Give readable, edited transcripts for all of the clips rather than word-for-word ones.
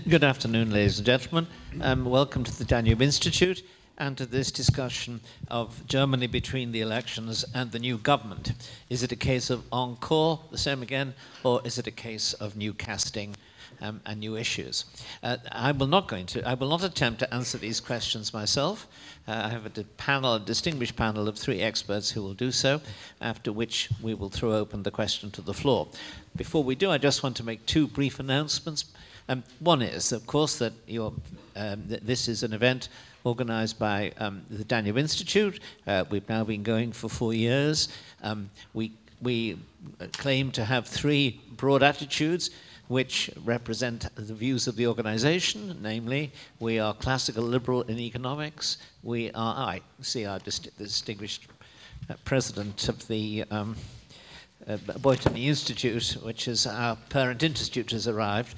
Good afternoon, ladies and gentlemen. Welcome to the Danube Institute and to this discussion of Germany between the elections and the new government. Is it a case of encore, the same again, or is it a case of new casting and new issues? I will not attempt to answer these questions myself. I have a distinguished panel of 3 experts who will do so, after which we will throw open the question to the floor. Before we do, I just want to make 2 brief announcements. One is, of course, that this is an event organized by the Danube Institute. We've now been going for 4 years. We claim to have 3 broad attitudes which represent the views of the organization, namely, we are classical liberal in economics. I see our distinguished president of the Botany Institute, which is our parent institute, has arrived.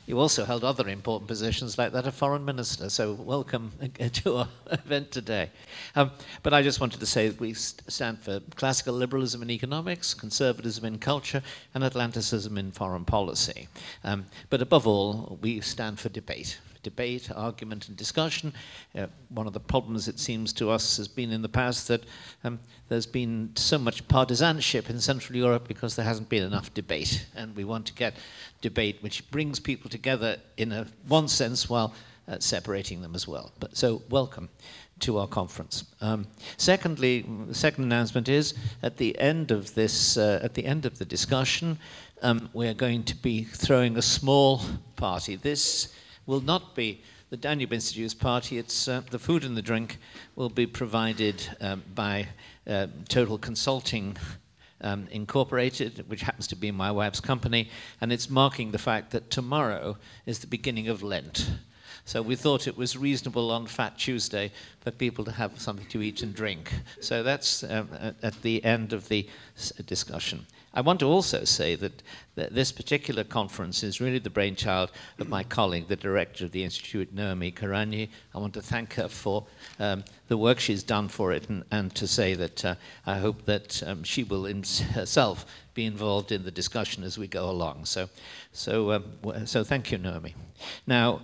You also held other important positions like that of foreign minister, so welcome to our event today. But I just wanted to say that we stand for classical liberalism in economics, conservatism in culture, and Atlanticism in foreign policy. But above all, we stand for debate. Debate, argument, and discussion. One of the problems, it seems to us, has been in the past that there's been so much partisanship in Central Europe because there hasn't been enough debate. And we want to get debate which brings people together in one sense while separating them as well. So welcome to our conference. Secondly, the second announcement is at the end of this, at the end of the discussion, we're going to be throwing a small party. This will not be the Danube Institute's party. It's the food and the drink will be provided by Total Consulting Incorporated, which happens to be my wife's company, and it's marking the fact that tomorrow is the beginning of Lent. So we thought it was reasonable on Fat Tuesday for people to have something to eat and drink. So that's at the end of the discussion. I want to also say that this particular conference is really the brainchild of my colleague, the director of the Institute, Noémie Kuranyi. I want to thank her for the work she's done for it, and to say that I hope that she will herself be involved in the discussion as we go along. So thank you, Noémie. Now,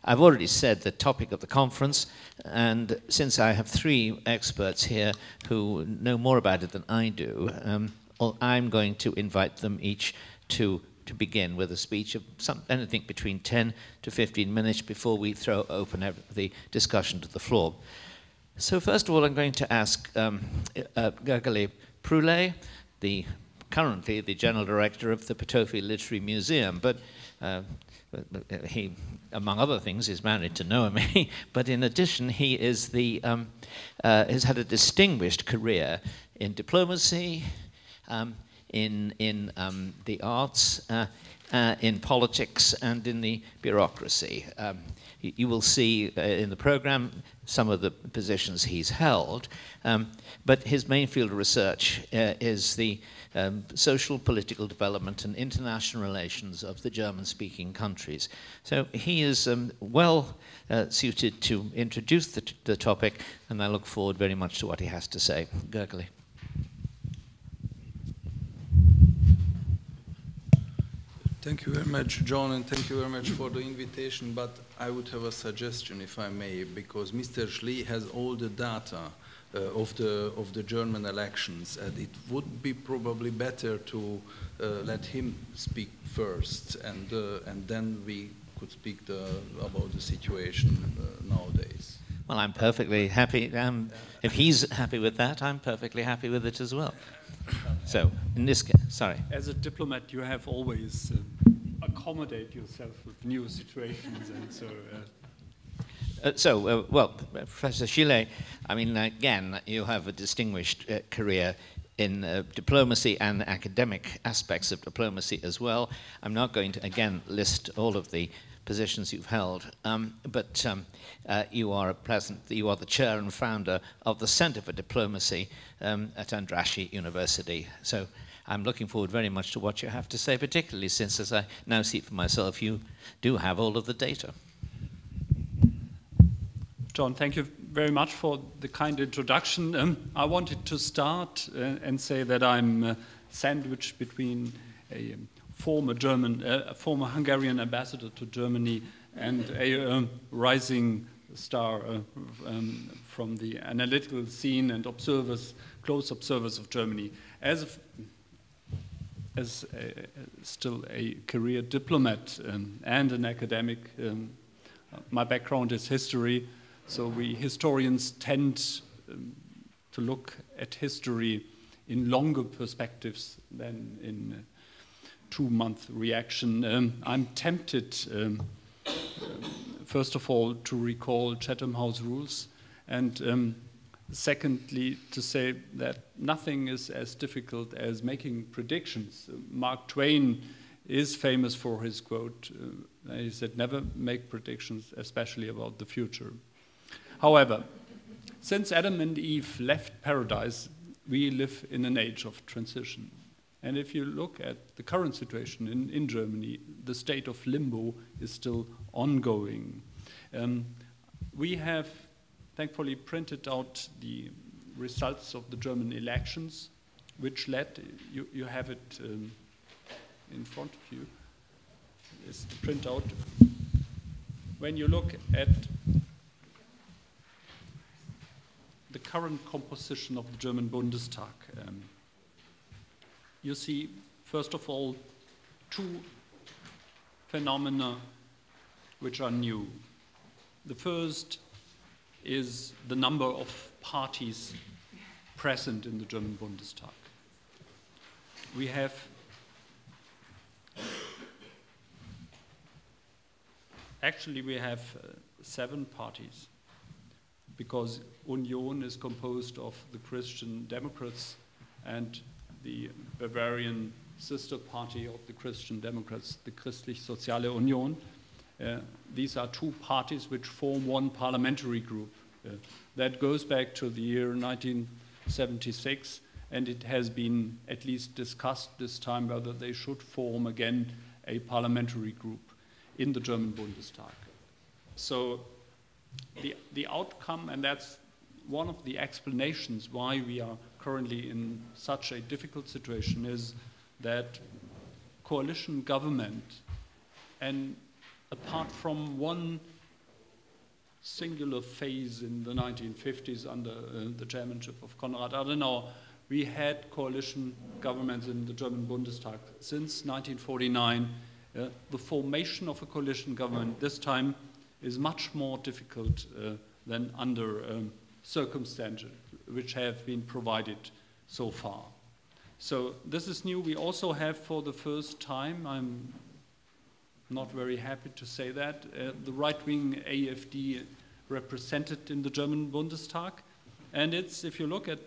I've already said the topic of the conference, and since I have 3 experts here who know more about it than I do, I'm going to invite them each to begin with a speech of anything between 10 to 15 minutes before we throw open the discussion to the floor. So first of all, I'm going to ask Gergely Prulé, currently the General Director of the Petofi Literary Museum, but he, among other things, is married to Noémie, but in addition, he is has had a distinguished career in diplomacy, in the arts, in politics, and in the bureaucracy. You will see in the program some of the positions he's held, but his main field of research is the social, political development and international relations of the German-speaking countries. So he is well suited to introduce the topic, and I look forward very much to what he has to say. Gergely. Thank you very much, John, and thank you very much for the invitation, but I would have a suggestion, if I may, because Mr. Schlie has all the data of the German elections, and it would be probably better to let him speak first, and then we could speak about the situation nowadays. Well, I'm perfectly happy. If he's happy with that, I'm perfectly happy with it as well. So, in this case, sorry. As a diplomat, you have always accommodate yourself with new situations, and so. Well, Professor Schlie, I mean, again, you have a distinguished career in diplomacy and academic aspects of diplomacy as well. I'm not going to, again, list all of the positions you've held, but you are the chair and founder of the Center for Diplomacy at Andrássy University. So I'm looking forward very much to what you have to say, particularly since, as I now see for myself, you do have all of the data. John, thank you very much for the kind introduction. I wanted to start and say that I'm sandwiched between a former Hungarian ambassador to Germany and a rising star from the analytical scene and close observers of Germany. As still a career diplomat and an academic, my background is history, so we historians tend to look at history in longer perspectives than in 2-month reaction. I'm tempted, first of all, to recall Chatham House rules, and secondly, to say that nothing is as difficult as making predictions. Mark Twain is famous for his quote. He said, "Never make predictions, especially about the future." However, since Adam and Eve left paradise, we live in an age of transition. And if you look at the current situation in Germany, the state of limbo is still ongoing. We have thankfully printed out the results of the German elections, which led, you have it in front of you, is the printout. When you look at the current composition of the German Bundestag, you see, first of all, 2 phenomena which are new. The first is the number of parties present in the German Bundestag. We have actually 7 parties, because Union is composed of the Christian Democrats and the Bavarian sister party of the Christian Democrats, the Christlich-Soziale Union. These are 2 parties which form one parliamentary group. That goes back to the year 1976, and it has been at least discussed this time whether they should form again a parliamentary group in the German Bundestag. So the outcome, and that's one of the explanations why we are currently in such a difficult situation, is that coalition government, and apart from one singular phase in the 1950s under the chairmanship of Konrad Adenauer, we had coalition governments in the German Bundestag since 1949. The formation of a coalition government this time is much more difficult than under circumstances which have been provided so far. So this is new. We also have, for the first time, I'm not very happy to say that, the right-wing AfD represented in the German Bundestag. And it's, if you look at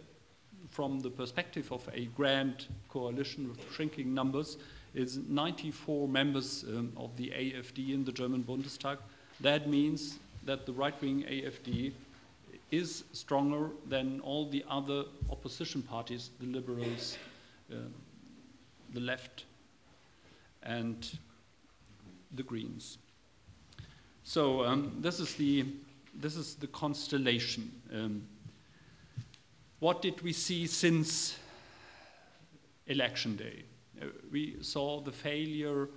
from the perspective of a grand coalition with shrinking numbers, it's 94 members of the AfD in the German Bundestag. That means that the right-wing AfD is stronger than all the other opposition parties, the Liberals, the Left, and the Greens. So this is the constellation. What did we see since election day? We saw the failure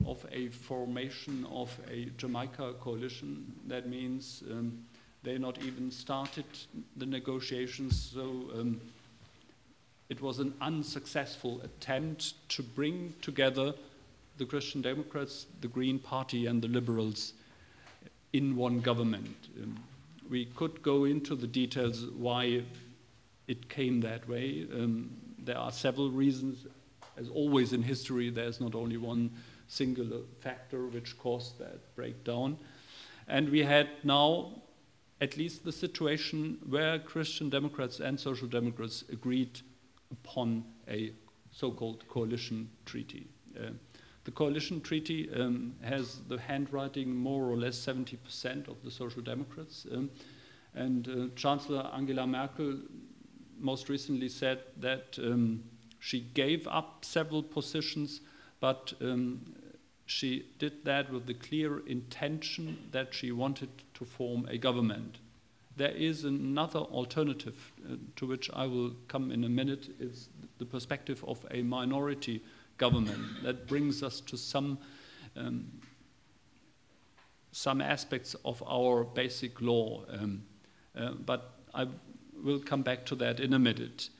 of a formation of a Jamaica coalition. That means they not even started the negotiations, so it was an unsuccessful attempt to bring together the Christian Democrats, the Green Party, and the Liberals in one government. We could go into the details why it came that way. There are several reasons. As always in history, there's not only one singular factor which caused that breakdown. And we had now at least the situation where Christian Democrats and Social Democrats agreed upon a so-called coalition treaty. The coalition treaty has the handwriting more or less 70% of the Social Democrats. And Chancellor Angela Merkel most recently said that she gave up several positions, but she did that with the clear intention that she wanted to form a government. There is another alternative to which I will come in a minute. It's the perspective of a minority government. That brings us to some aspects of our basic law, but I will come back to that in a minute.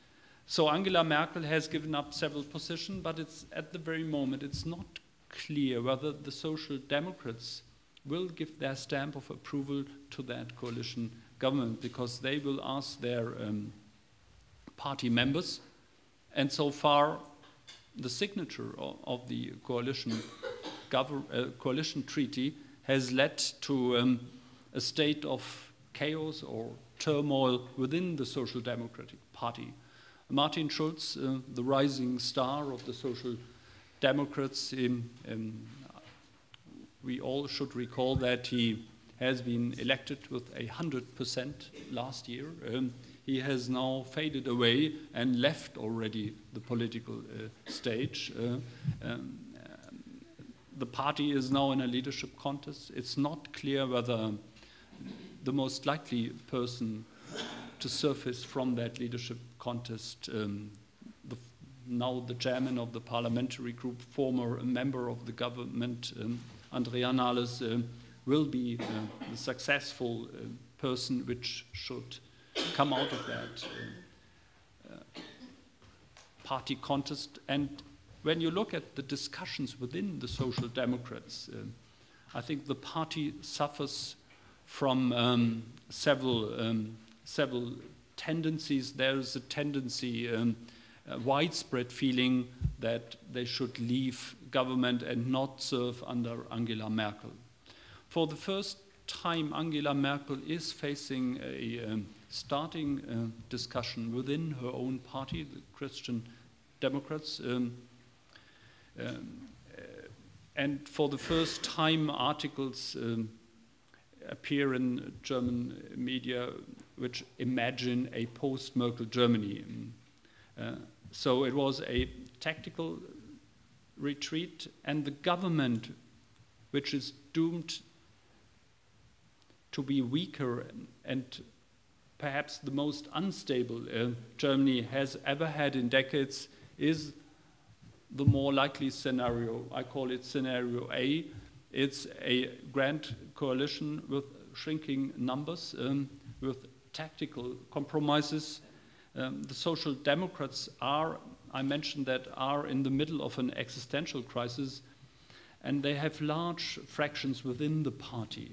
So Angela Merkel has given up several positions, but it's at the very moment it's not clear whether the Social Democrats will give their stamp of approval to that coalition government, because they will ask their party members, and so far the signature of the coalition treaty has led to a state of chaos or turmoil within the Social Democratic Party. Martin Schulz, the rising star of the Social Democrats, we all should recall that he has been elected with 100% last year. He has now faded away and left already the political stage. The party is now in a leadership contest. It's not clear whether the most likely person to surface from that leadership contest, now the chairman of the parliamentary group, former member of the government, Andrea Nahles, will be the successful person which should come out of that party contest. And when you look at the discussions within the Social Democrats, I think the party suffers from several tendencies. There is a tendency, a widespread feeling that they should leave government and not serve under Angela Merkel. For the first time, Angela Merkel is facing a starting discussion within her own party, the Christian Democrats. And for the first time, articles appear in German media which imagine a post-Merkel Germany. So it was a tactical retreat, and the government, which is doomed to be weaker and perhaps the most unstable Germany has ever had in decades, is the more likely scenario. I call it scenario A. It's a grand coalition with shrinking numbers, with tactical compromises. The Social Democrats are, I mentioned that, are in the middle of an existential crisis, and they have large fractions within the party.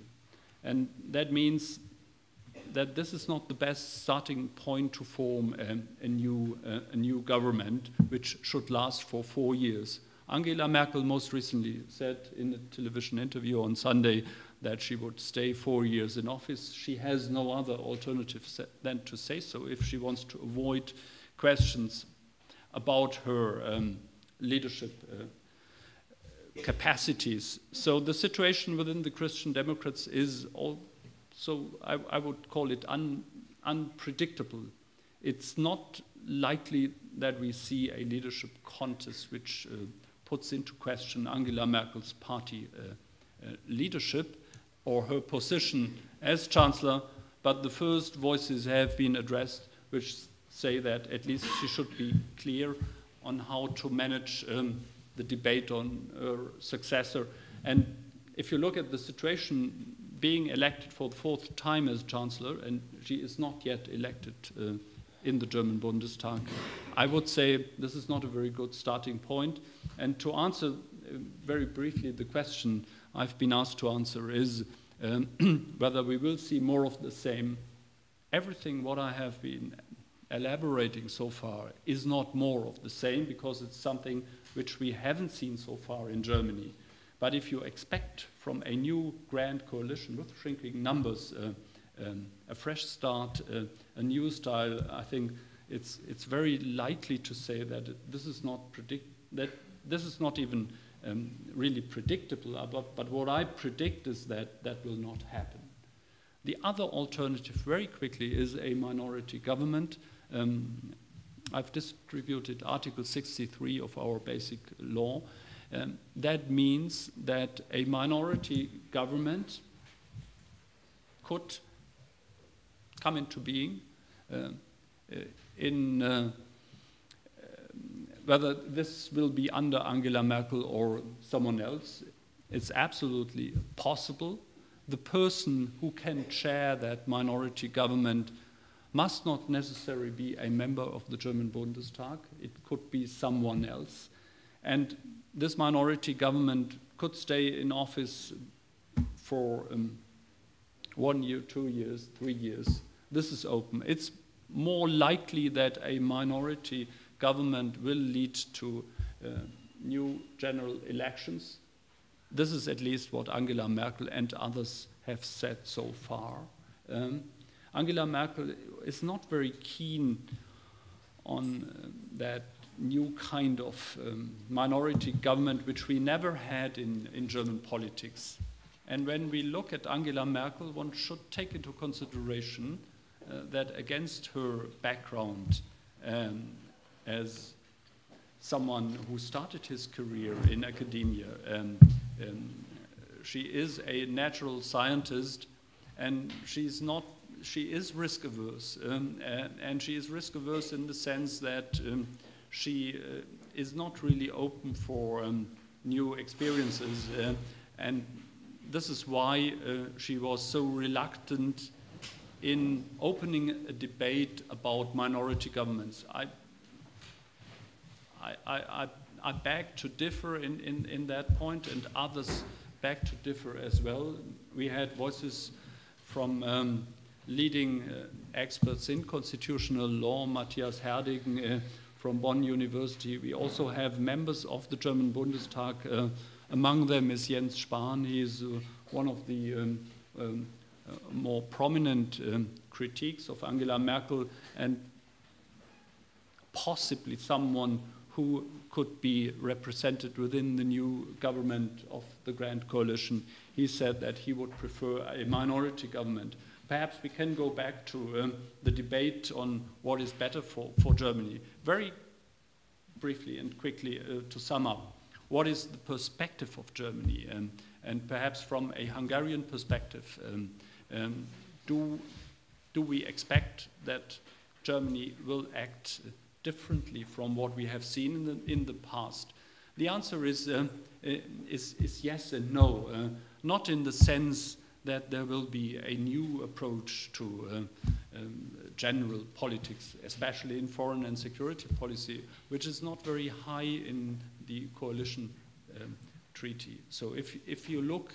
And that means that this is not the best starting point to form a new government, which should last for 4 years. Angela Merkel most recently said in a television interview on Sunday that she would stay 4 years in office. She has no other alternative than to say so if she wants to avoid questions about her leadership capacities. So the situation within the Christian Democrats is also, I would call it unpredictable. It's not likely that we see a leadership contest which puts into question Angela Merkel's party leadership or her position as Chancellor, but the first voices have been addressed which say that at least she should be clear on how to manage the debate on her successor. And if you look at the situation, being elected for the 4th time as Chancellor, and she is not yet elected in the German Bundestag, I would say this is not a very good starting point. And to answer very briefly the question I've been asked to answer is whether we will see more of the same. Everything what I have been elaborating so far is not more of the same, because it's something which we haven't seen so far in Germany. But if you expect from a new grand coalition with shrinking numbers a fresh start, a new style, I think it's very likely to say that this is not even really predictable. But what I predict is that that will not happen. The other alternative, very quickly, is a minority government. I've distributed Article 63 of our basic law. That means that a minority government could come into being whether this will be under Angela Merkel or someone else, it's absolutely possible. The person who can chair that minority government must not necessarily be a member of the German Bundestag. It could be someone else. And this minority government could stay in office for 1 year, 2 years, 3 years. This is open. It's more likely that a minority government will lead to new general elections. This is at least what Angela Merkel and others have said so far. Angela Merkel is not very keen on that new kind of minority government which we never had in German politics. And when we look at Angela Merkel, one should take into consideration that against her background as someone who started his career in academia, she is a natural scientist, and she is risk averse, and she is risk averse in the sense that she is not really open for new experiences, and this is why she was so reluctant in opening a debate about minority governments. I beg to differ in that point, and others beg to differ as well. We had voices from leading experts in constitutional law, Matthias Herdegen from Bonn University. We also have members of the German Bundestag. Among them is Jens Spahn. He is one of the more prominent critiques of Angela Merkel, and possibly someone who could be represented within the new government of the Grand Coalition. He said that he would prefer a minority government. Perhaps we can go back to the debate on what is better for Germany. Very briefly and quickly to sum up, what is the perspective of Germany? And perhaps from a Hungarian perspective, do we expect that Germany will act differently from what we have seen in the past? The answer is yes and no. Not in the sense that there will be a new approach to general politics, especially in foreign and security policy, which is not very high in the coalition treaty. So if you look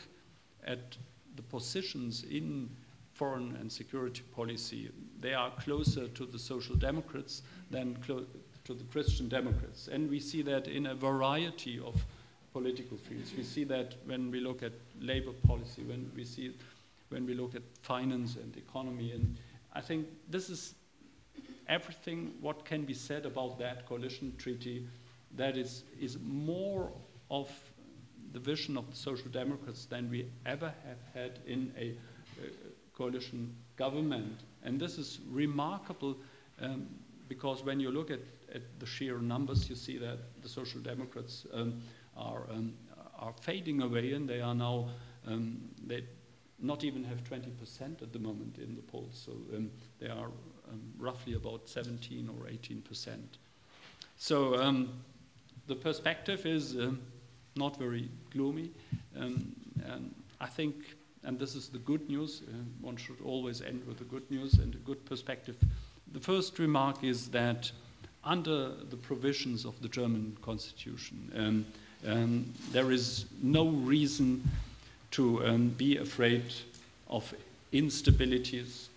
at the positions in foreign and security policy, they are closer to the Social Democrats than to the Christian Democrats. And we see that in a variety of political fields. We see that when we look at labor policy, when we look at finance and economy. And I think this is everything what can be said about that coalition treaty that is more of the vision of the Social Democrats than we ever have had in a coalition government. And this is remarkable because when you look at the sheer numbers, you see that the Social Democrats are fading away, and they are now, they not even have 20% at the moment in the polls. So they are roughly about 17 or 18%. So the perspective is not very gloomy. And I think, and this is the good news, one should always end with the good news and a good perspective. The first remark is that under the provisions of the German constitution, there is no reason to be afraid of instabilities.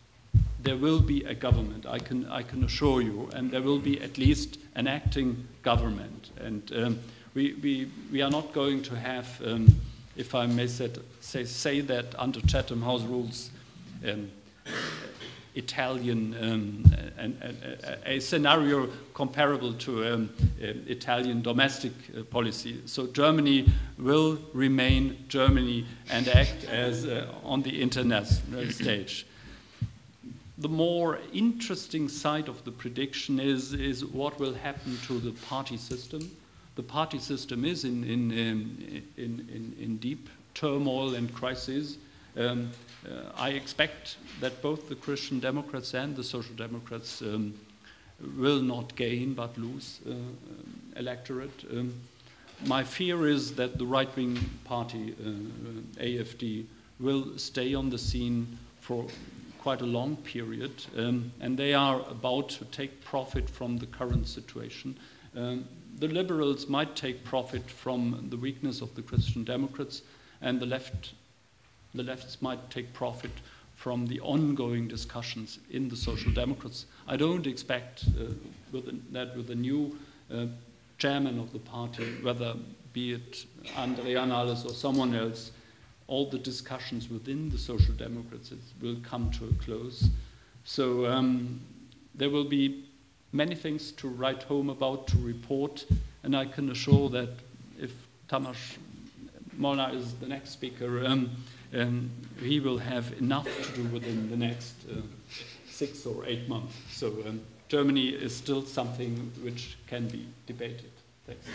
There will be a government, I can assure you, and there will be at least an acting government. And we are not going to have, if I may say that under Chatham House rules, Italian, a scenario comparable to Italian domestic policy. So Germany will remain Germany and act as on the international stage. The more interesting side of the prediction is what will happen to the party system. The party system is in deep turmoil and crisis. I expect that both the Christian Democrats and the Social Democrats will not gain but lose. electorate. My fear is that the right-wing party, AfD, will stay on the scene for quite a long period, and they are about to take profit from the current situation. The liberals might take profit from the weakness of the Christian Democrats, and the lefts might take profit from the ongoing discussions in the Social Democrats. I don't expect that with the new chairman of the party, whether be it Andrea Nahles or someone else, all the discussions within the Social Democrats will come to a close. So there will be many things to write home about, to report, and I can assure that if Tamás Molnár is the next speaker, he will have enough to do within the next 6 or 8 months. So Germany is still something which can be debated. Thanks.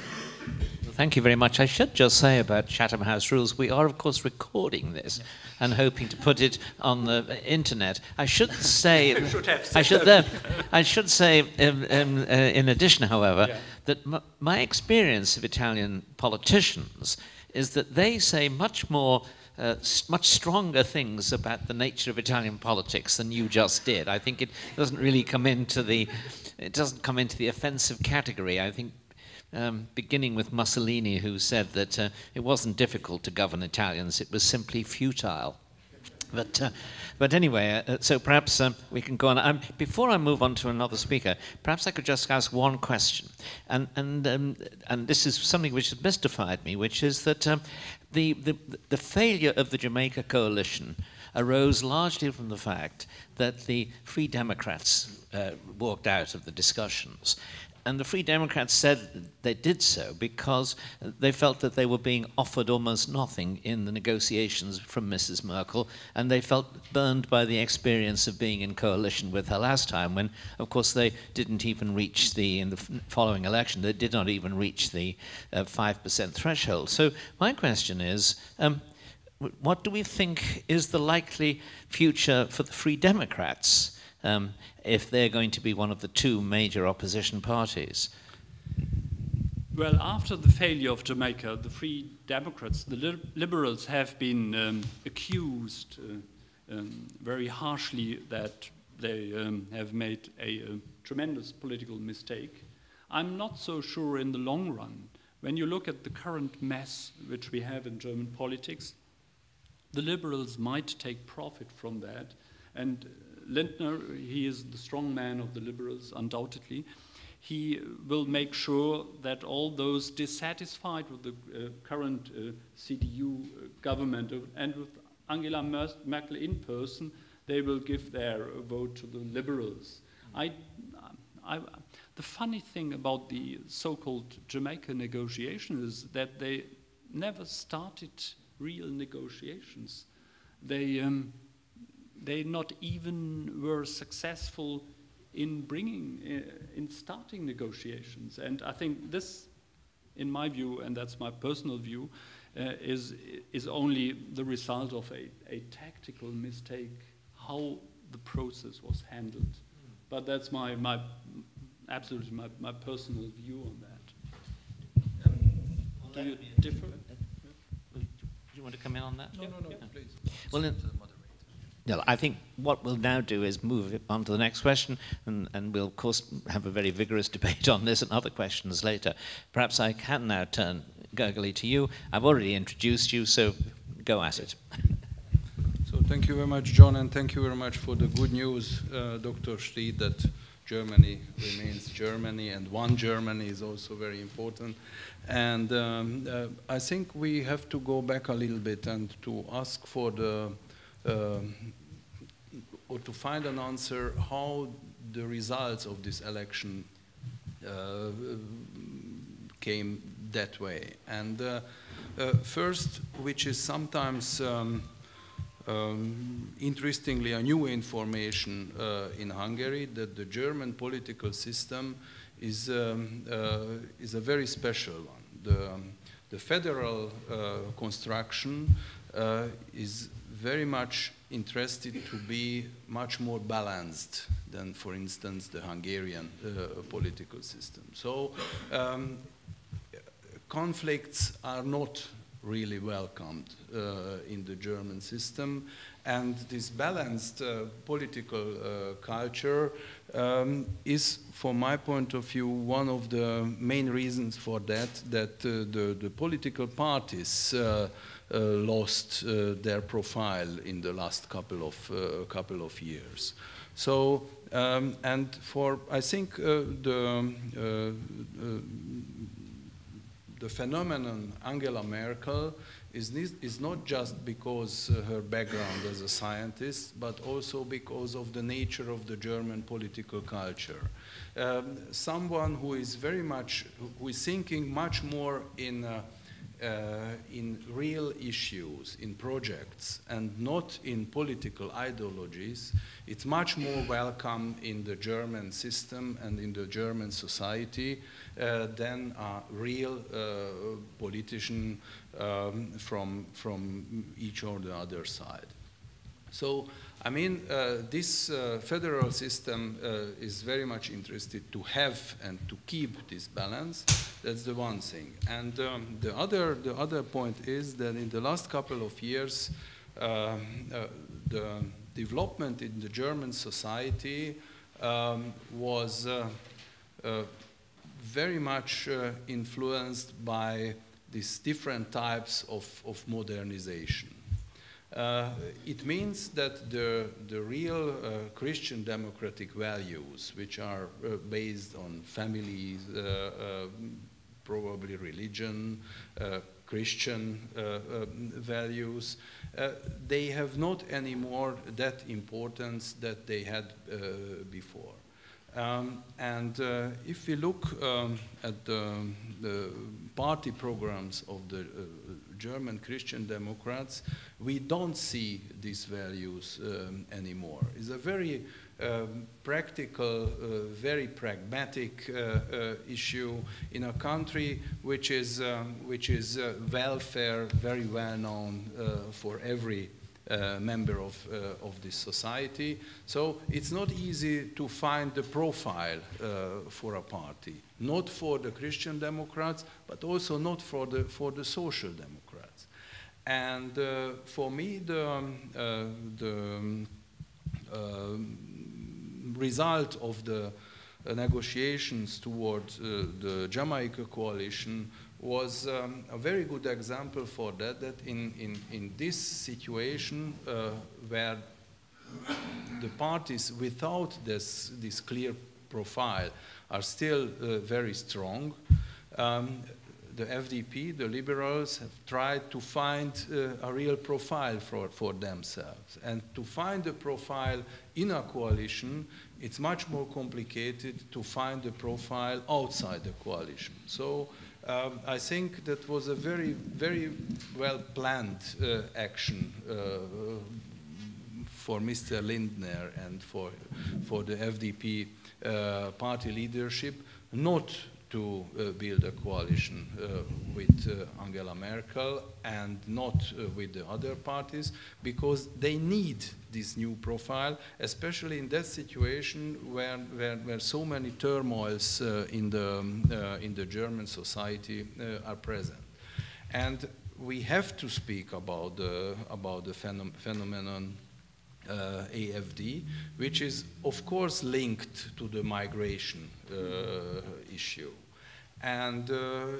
Well, thank you very much. I should just say about Chatham House rules, we are of course recording this and hoping to put it on the internet. I should say, I should say in addition, however, that my experience of Italian politicians is that they say much more much stronger things about the nature of Italian politics than you just did. I think it doesn't really come into the offensive category. I think beginning with Mussolini, who said that it wasn't difficult to govern Italians, it was simply futile. But anyway, so perhaps we can go on. Before I move on to another speaker, perhaps I could just ask one question. And this is something which has mystified me, which is that the failure of the Jamaica coalition arose largely from the fact that the Free Democrats walked out of the discussions. And the Free Democrats said they did so because they felt that they were being offered almost nothing in the negotiations from Mrs. Merkel, and they felt burned by the experience of being in coalition with her last time, when, of course, they didn't even reach in the following election, they did not even reach the 5% threshold. So my question is, what do we think is the likely future for the Free Democrats if they're going to be one of the two major opposition parties? Well, after the failure of Jamaica, the Free Democrats, the liberals, have been accused very harshly that they have made a tremendous political mistake. I'm not so sure in the long run. When you look at the current mess which we have in German politics, the liberals might take profit from that. And Lindner, he is the strong man of the liberals, undoubtedly. He will make sure that all those dissatisfied with the current CDU government and with Angela Merkel in person, they will give their vote to the liberals. The funny thing about the so-called Jamaica negotiation is that they never started real negotiations. They not even were successful in starting negotiations. And I think this, in my view, and that's my personal view, is only the result of a tactical mistake, how the process was handled. But that's absolutely my personal view on that. Do you differ? Do you want to come in on that? No, please. Well, no, I think what we'll now do is move on to the next question, and we'll, of course, have a very vigorous debate on this and other questions later. Perhaps I can now turn, Gergely, to you. I've already introduced you, so go at it. So thank you very much, John, and thank you very much for the good news, Dr. Schlie, that Germany remains Germany, and one Germany is also very important. And I think we have to go back a little bit and to ask for or to find an answer how the results of this election came that way. And first, which is sometimes interestingly a new information in Hungary, that the German political system is a very special one. The federal construction is very much interested to be much more balanced than, for instance, the Hungarian political system. So conflicts are not really welcomed in the German system, and this balanced political culture is, from my point of view, one of the main reasons for that, the political parties lost their profile in the last couple of years. So, and for, I think the phenomenon Angela Merkel is not just because her background as a scientist, but also because of the nature of the German political culture. Someone who is very much, who is thinking much more in real issues, in projects, and not in political ideologies, it's much more welcome in the German system and in the German society than a real politician from each or the other side. So, I mean, this federal system is very much interested to have and to keep this balance. That's the one thing. And the other point is that in the last couple of years, the development in the German society was very much influenced by these different types of modernization. It means that the real Christian democratic values, which are based on families, probably religion, Christian values, they have not anymore that importance that they had before. And if we look at the party programs of the German Christian Democrats, we don't see these values anymore. It's a very practical, very pragmatic issue in a country which is welfare very well known for every member of this society. So it's not easy to find the profile for a party, not for the Christian Democrats, but also not for the Social Democrats. And for me, the result of the negotiations towards the Jamaica coalition was a very good example for that, in this situation where the parties without this clear profile are still very strong, the FDP, the liberals, have tried to find a real profile for themselves. And to find a profile in a coalition, it's much more complicated to find a profile outside the coalition. So I think that was a very, very well planned action for Mr. Lindner and for the FDP party leadership not to build a coalition with Angela Merkel and not with the other parties, because they need this new profile, especially in that situation where so many turmoils in the German society are present. And we have to speak about the phenomenon AFD, which is of course linked to the migration issue. And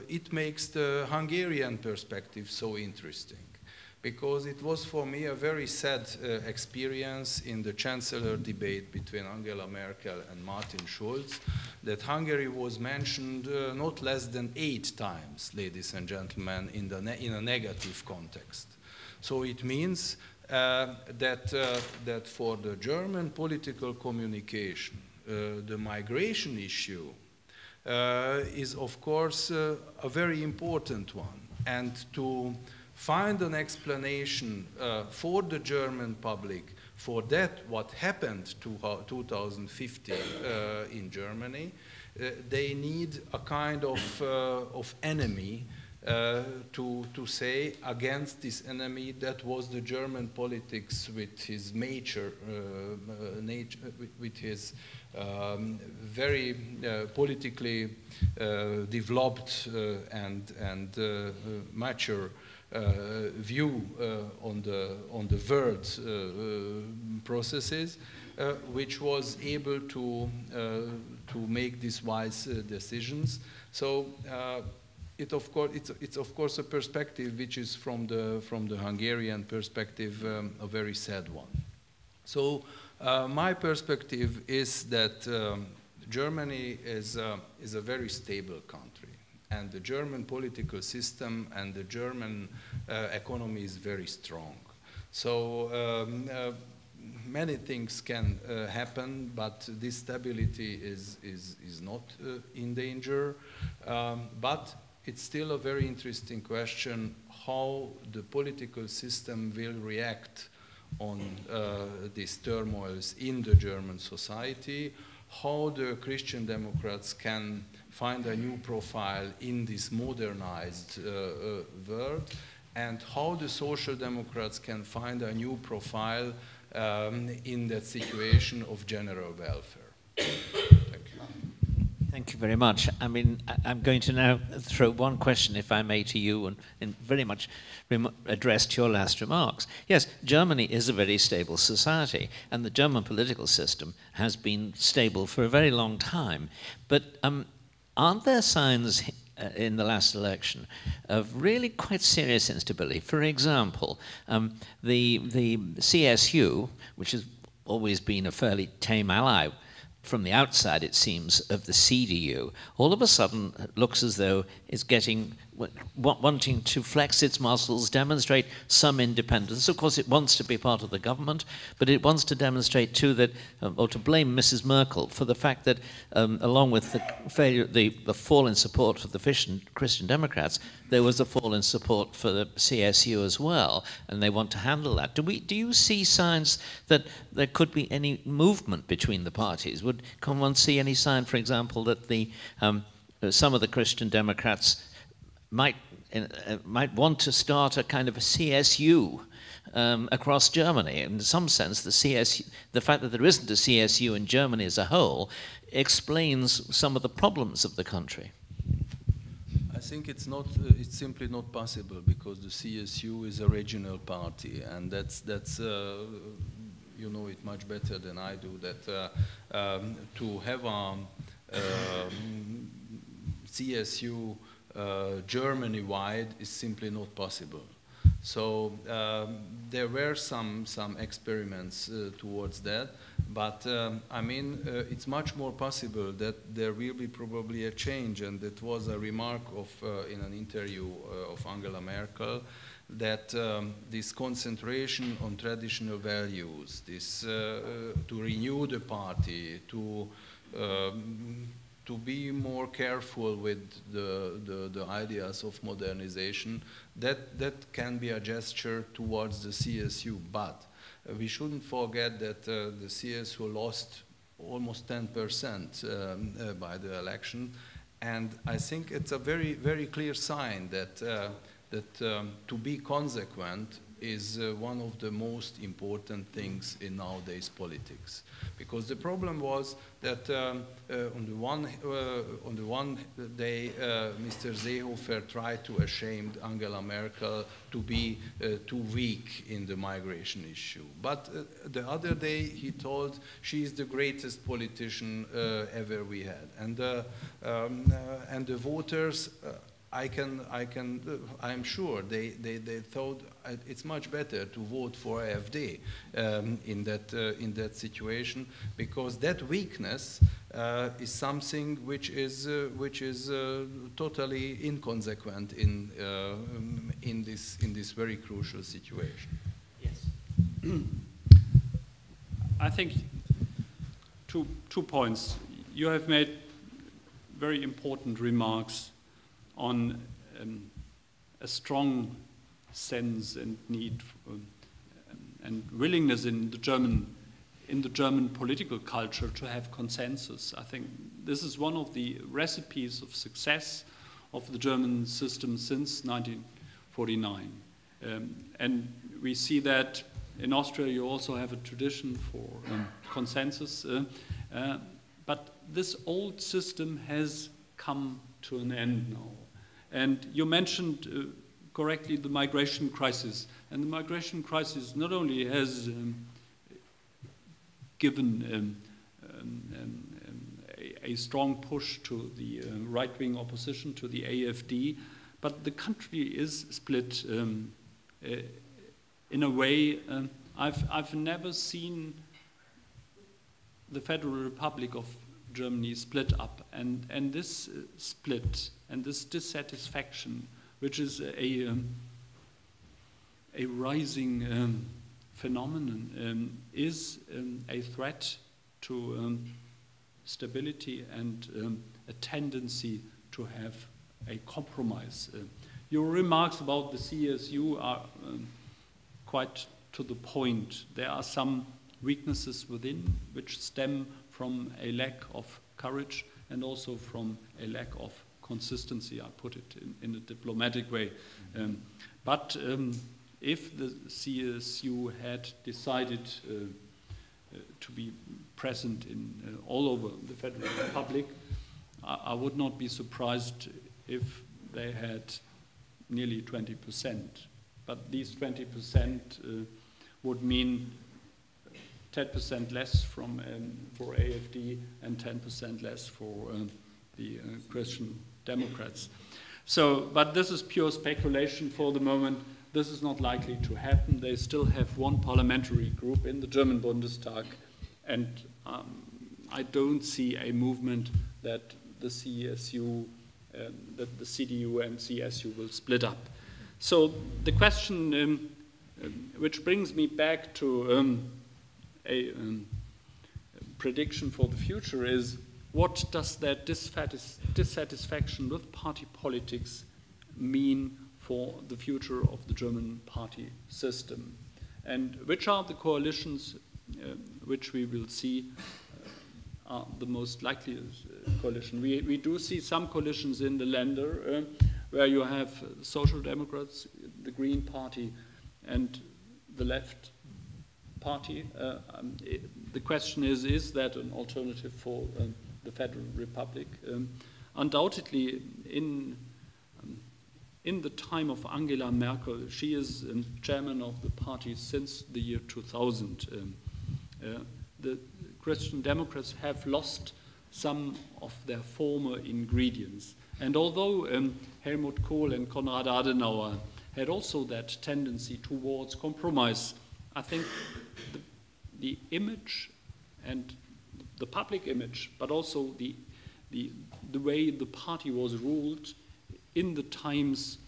it makes the Hungarian perspective so interesting, because it was for me a very sad experience in the Chancellor debate between Angela Merkel and Martin Schulz, that Hungary was mentioned not less than 8 times, ladies and gentlemen, in a negative context. So it means that for the German political communication, the migration issue is of course a very important one. And to find an explanation for the German public for that, what happened to 2015 in Germany, they need a kind of enemy to say against this enemy that was the German politics with his nature, with his very politically developed and mature view on the world processes, which was able to make these wise decisions. So it's of course a perspective which is from the Hungarian perspective a very sad one. So my perspective is that Germany is a very stable country, and the German political system and the German economy is very strong. So many things can happen, but this stability is not in danger. But it's still a very interesting question how the political system will react on these turmoils in the German society, how the Christian Democrats can find a new profile in this modernized world, and how the Social Democrats can find a new profile in that situation of general welfare. Thank you. Thank you very much. I mean, I'm going to now throw one question, if I may, to you, and very much addressed to your last remarks. Yes, Germany is a very stable society, and the German political system has been stable for a very long time. But aren't there signs in the last election of really quite serious instability? For example, the CSU, which has always been a fairly tame ally from the outside, it seems, of the CDU, all of a sudden looks as though it's wanting to flex its muscles, demonstrate some independence. Of course, it wants to be part of the government, but it wants to demonstrate too that, or to blame Mrs. Merkel for the fact that, along with the failure, the fall in support for the Christian Democrats, there was a fall in support for the CSU as well, and they want to handle that. Do you see signs that there could be any movement between the parties? Can one see any sign, for example, that some of the Christian Democrats might want to start a kind of a CSU across Germany? In some sense, the fact that there isn't a CSU in Germany as a whole explains some of the problems of the country. I think it's simply not possible, because the CSU is a regional party, and that's you know it much better than I do, that to have a CSU Germany-wide is simply not possible. So there were some experiments towards that, but I mean it's much more possible that there will be probably a change, and that was a remark of in an interview of Angela Merkel, that this concentration on traditional values, this to renew the party, to be more careful with the ideas of modernization, that can be a gesture towards the CSU. But we shouldn't forget that the CSU lost almost 10% by the election, and I think it's a very, very clear sign that to be consequent is one of the most important things in nowadays politics. Because the problem was that on the one day, Mr. Seehofer tried to shame Angela Merkel to be too weak in the migration issue. But the other day he told she is the greatest politician ever we had. And the voters, I'm sure they thought it's much better to vote for AfD in that situation, because that weakness is something which is totally inconsequent in this very crucial situation. Yes. I think two points. You have made very important remarks on a strong sense and need and willingness in the German political culture to have consensus. I think this is one of the recipes of success of the German system since 1949. And we see that in Austria you also have a tradition for consensus, but this old system has come to an end now. And you mentioned correctly the migration crisis. And the migration crisis not only has given a strong push to the right-wing opposition, to the AfD, but the country is split in a way. I've never seen the Federal Republic of Germany split up, and this split and this dissatisfaction, which is a rising phenomenon, is a threat to stability and a tendency to have a compromise. Your remarks about the CSU are quite to the point. There are some weaknesses within which stem from a lack of courage and also from a lack of consistency, I put it in a diplomatic way. But if the CSU had decided to be present in all over the Federal Republic, I would not be surprised if they had nearly 20%. But these 20% would mean 10% less for AfD and 10% less for the Christian Democrats. So, but this is pure speculation for the moment. This is not likely to happen. They still have one parliamentary group in the German Bundestag, and I don't see a movement that the CSU, that the CDU and CSU will split up. So the question, which brings me back to a prediction for the future, is what does that dissatisfaction with party politics mean for the future of the German party system? And which are the coalitions which we will see are the most likely coalition? We do see some coalitions in the Länder where you have Social Democrats, the Green Party, and the Left Party. The question is that an alternative for the Federal Republic? Undoubtedly, in the time of Angela Merkel, she is chairman of the party since the year 2000. The Christian Democrats have lost some of their former ingredients. And although Helmut Kohl and Konrad Adenauer had also that tendency towards compromise, I think the image and the public image, but also the way the party was ruled in the times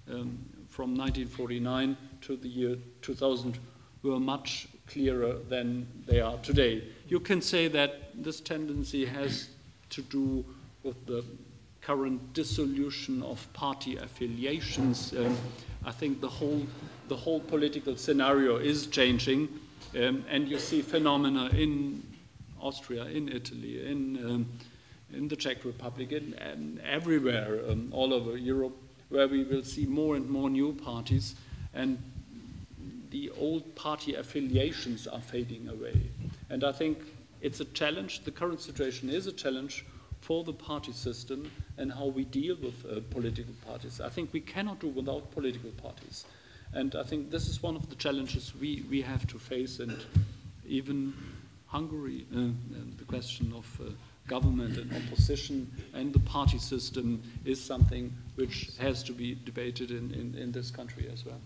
from 1949 to the year 2000 were much clearer than they are today. You can say that this tendency has to do with the current dissolution of party affiliations. I think the whole political scenario is changing, and you see phenomena in Austria, in Italy, in the Czech Republic, and everywhere, all over Europe, where we will see more and more new parties, and the old party affiliations are fading away. And I think it's a challenge. The current situation is a challenge for the party system and how we deal with political parties. I think we cannot do without political parties. And I think this is one of the challenges we have to face. And even Hungary, the question of government and opposition and the party system is something which has to be debated in this country as well.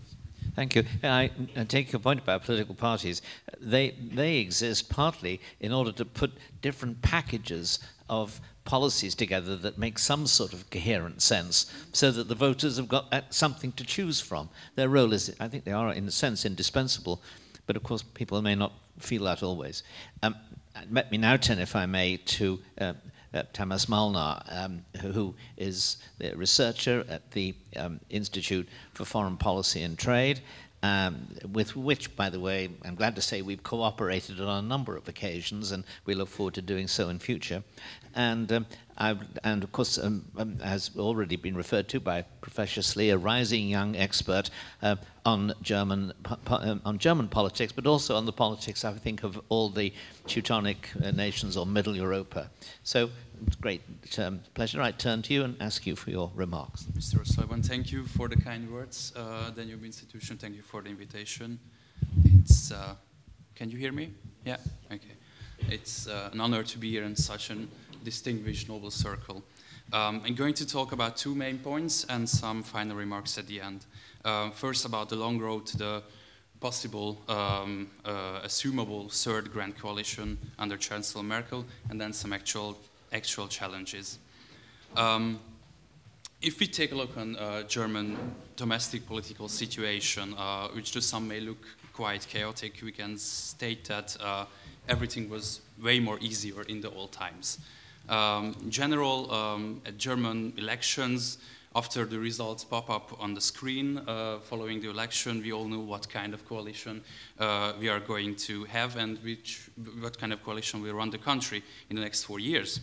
Thank you. I take your point about political parties. They exist partly in order to put different packages of policies together that make some sort of coherent sense so that the voters have got something to choose from. Their role is, I think they are in a sense indispensable, but of course people may not feel that always. Let me now turn, if I may, to Tamas Malnar, who is the researcher at the Institute for Foreign Policy and Trade, with which, by the way, I'm glad to say we've cooperated on a number of occasions, and we look forward to doing so in future. And and of course, has already been referred to by Professor Schlie, a rising young expert on German politics, but also on the politics, I think, of all the Teutonic nations or Middle Europa. So, it's great pleasure. I turn to you and ask you for your remarks. Mr. O'Sullivan, thank you for the kind words. Danube Institution, thank you for the invitation. It's, can you hear me? Yeah, okay. It's an honor to be here in such a distinguished noble circle. I'm going to talk about two main points and some final remarks at the end. First, about the long road to the possible, assumable third grand coalition under Chancellor Merkel, and then some actual challenges. If we take a look on German domestic political situation, which to some may look quite chaotic, we can state that everything was way more easier in the old times. In general, at German elections, after the results pop up on the screen following the election, we all know what kind of coalition we are going to have and what kind of coalition will run the country in the next 4 years.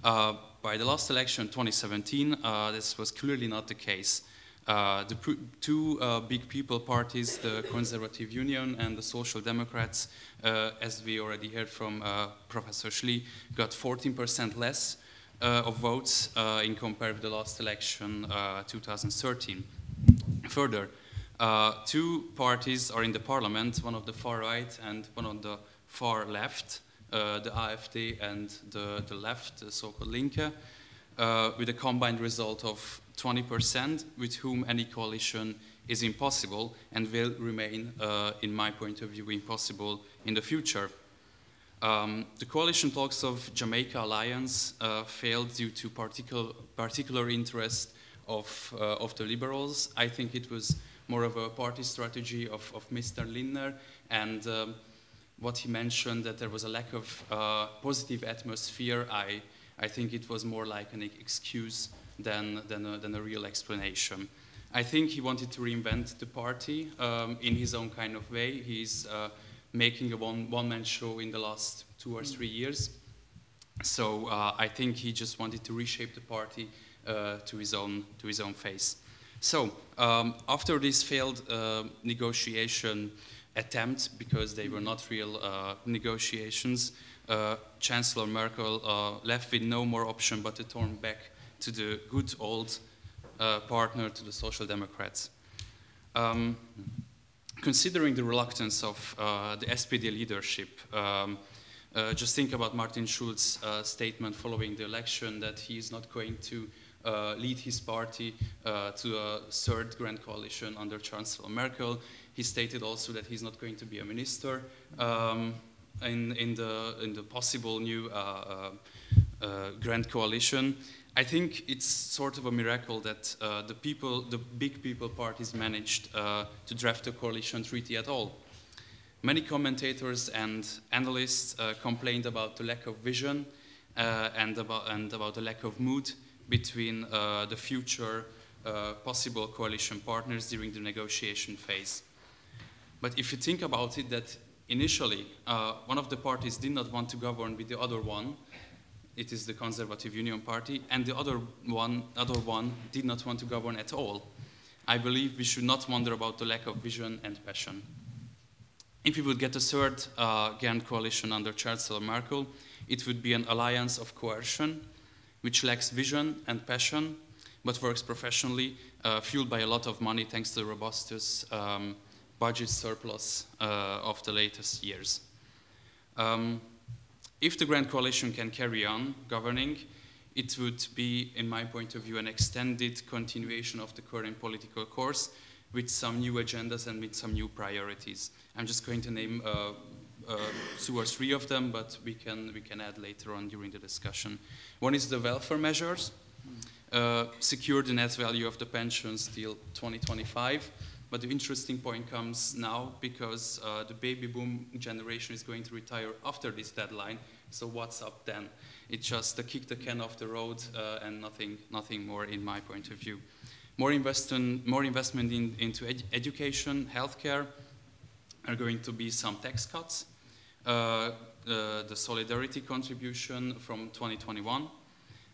By the last election, 2017, this was clearly not the case. The two big people parties, the Conservative Union and the Social Democrats, as we already heard from Professor Schlie, got 14% less of votes in compared with the last election, 2013. Further, two parties are in the parliament, one on the far right and one on the far left, the AfD and the left, the so-called Linke, with a combined result of 20%, with whom any coalition is impossible and will remain, in my point of view, impossible in the future. The coalition talks of Jamaica Alliance failed due to particular interest of the Liberals. I think it was more of a party strategy of Mr. Lindner, and what he mentioned, that there was a lack of positive atmosphere, I think it was more like an excuse than a real explanation. I think he wanted to reinvent the party in his own kind of way. He's making a one-man show in the last 2 or 3 years. So I think he just wanted to reshape the party to his own face. So after this failed negotiation attempt, because they were not real negotiations, Chancellor Merkel left with no more option but to turn back to the good old partner, to the Social Democrats. Considering the reluctance of the SPD leadership, just think about Martin Schulz's statement following the election that he is not going to lead his party to a third grand coalition under Chancellor Merkel. He stated also that he's not going to be a minister in the possible new grand coalition. I think it's sort of a miracle that the big people parties managed to draft a coalition treaty at all. Many commentators and analysts complained about the lack of vision and about the lack of mood between the future possible coalition partners during the negotiation phase. But if you think about it, that initially one of the parties did not want to govern with the other one, it is the Conservative Union Party, and the other one did not want to govern at all. I believe we should not wonder about the lack of vision and passion. If we would get a third grand coalition under Chancellor Merkel, it would be an alliance of coercion, which lacks vision and passion, but works professionally, fueled by a lot of money thanks to the robust budget surplus of the latest years. If the Grand Coalition can carry on governing, it would be, in my point of view, an extended continuation of the current political course with some new agendas and with some new priorities. I'm just going to name 2 or 3 of them, but we can add later on during the discussion. One is the welfare measures, secure the net value of the pensions till 2025. But the interesting point comes now because the baby boom generation is going to retire after this deadline. So what's up then? It's just to kick the can off the road and nothing more in my point of view. More investment into education, healthcare. Are going to be some tax cuts. The solidarity contribution from 2021.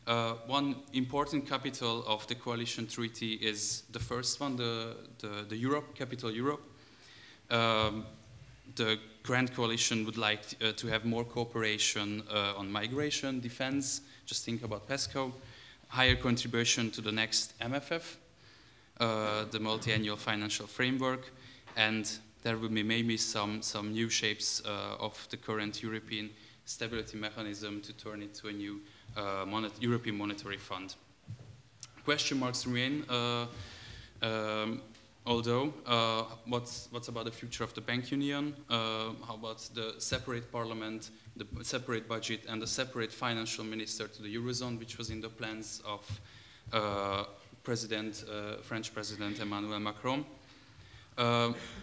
One important capital of the coalition treaty is the first one, the Europe, Capital Europe. The Grand Coalition would like to have more cooperation on migration, defense, just think about PESCO, higher contribution to the next MFF, the multi-annual financial framework, and there will be maybe some new shapes of the current European stability mechanism to turn it to a new European Monetary Fund. Question marks remain, although what's about the future of the bank union? How about the separate parliament, the separate budget, and the separate financial minister to the Eurozone, which was in the plans of French President Emmanuel Macron?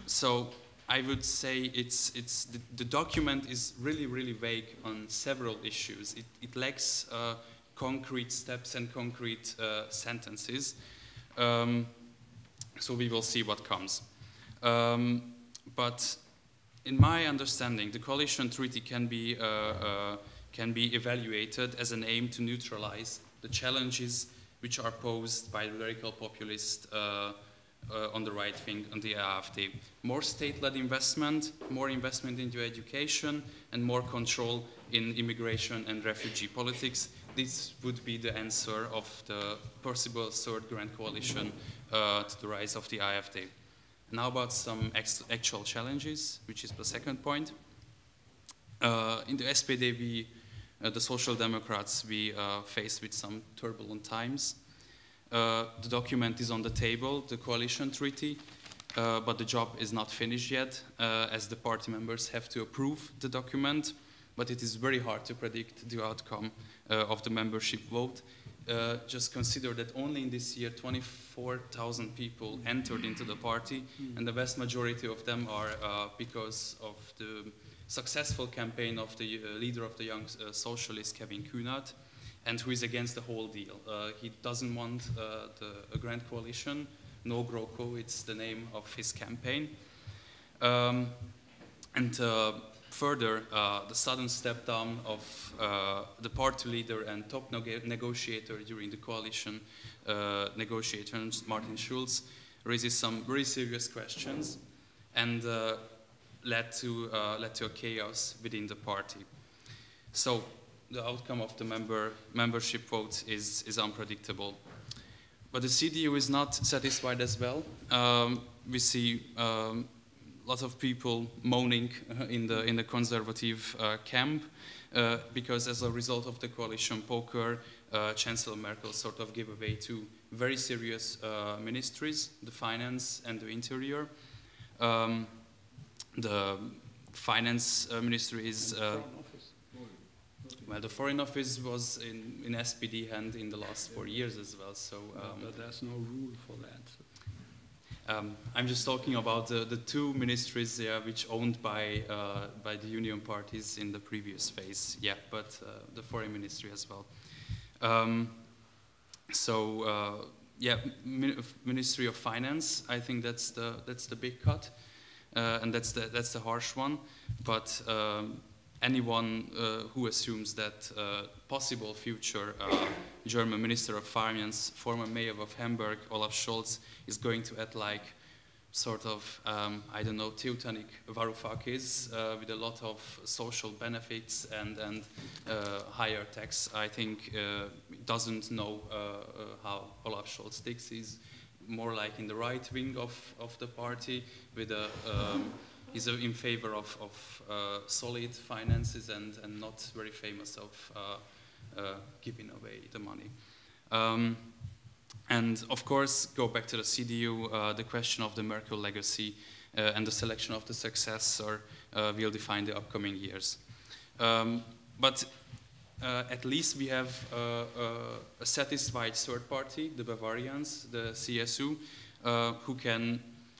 So I would say the document is really vague on several issues. It lacks concrete steps and concrete sentences. So we will see what comes. But in my understanding, the coalition treaty can be evaluated as an aim to neutralize the challenges which are posed by the radical populists on the right wing, on the AfD. More state-led investment, more investment into education, and more control in immigration and refugee politics. This would be the answer of the possible third grand coalition to the rise of the AfD. Now about some actual challenges, which is the second point. In the SPD, the Social Democrats, we faced with some turbulent times. The document is on the table, the coalition treaty, but the job is not finished yet, as the party members have to approve the document, but it is very hard to predict the outcome of the membership vote. Just consider that only in this year 24,000 people entered into the party, and the vast majority of them are because of the successful campaign of the leader of the Young Socialists, Kevin Kühnert, and who is against the whole deal. He doesn't want a grand coalition, no GroKo, it's the name of his campaign. Further, the sudden step down of the party leader and top negotiator during the coalition negotiations, Martin Schulz, raises some very serious questions and led to a chaos within the party. So the outcome of the membership vote is unpredictable. But the CDU is not satisfied as well. We see lots of people moaning in the conservative camp because as a result of the coalition poker, Chancellor Merkel sort of gave away two very serious ministries, the finance and the interior. The finance ministry is well, the Foreign Office was in SPD hand in the last 4 years as well. So, but there's no rule for that. I'm just talking about the two ministries which owned by the union parties in the previous phase. Yeah, but the Foreign Ministry as well. Yeah, Ministry of Finance. I think that's the big cut, and that's the harsh one. But anyone who assumes that possible future German Minister of Finance, former Mayor of Hamburg, Olaf Scholz, is going to act like sort of, I don't know, Teutonic Varoufakis with a lot of social benefits and higher tax, I think doesn't know how Olaf Scholz thinks. He's more like in the right wing of the party with a he's in favor of solid finances and not very famous of giving away the money. And of course, go back to the CDU, the question of the Merkel legacy and the selection of the successor will define the upcoming years. But at least we have a satisfied third party, the Bavarians, the CSU,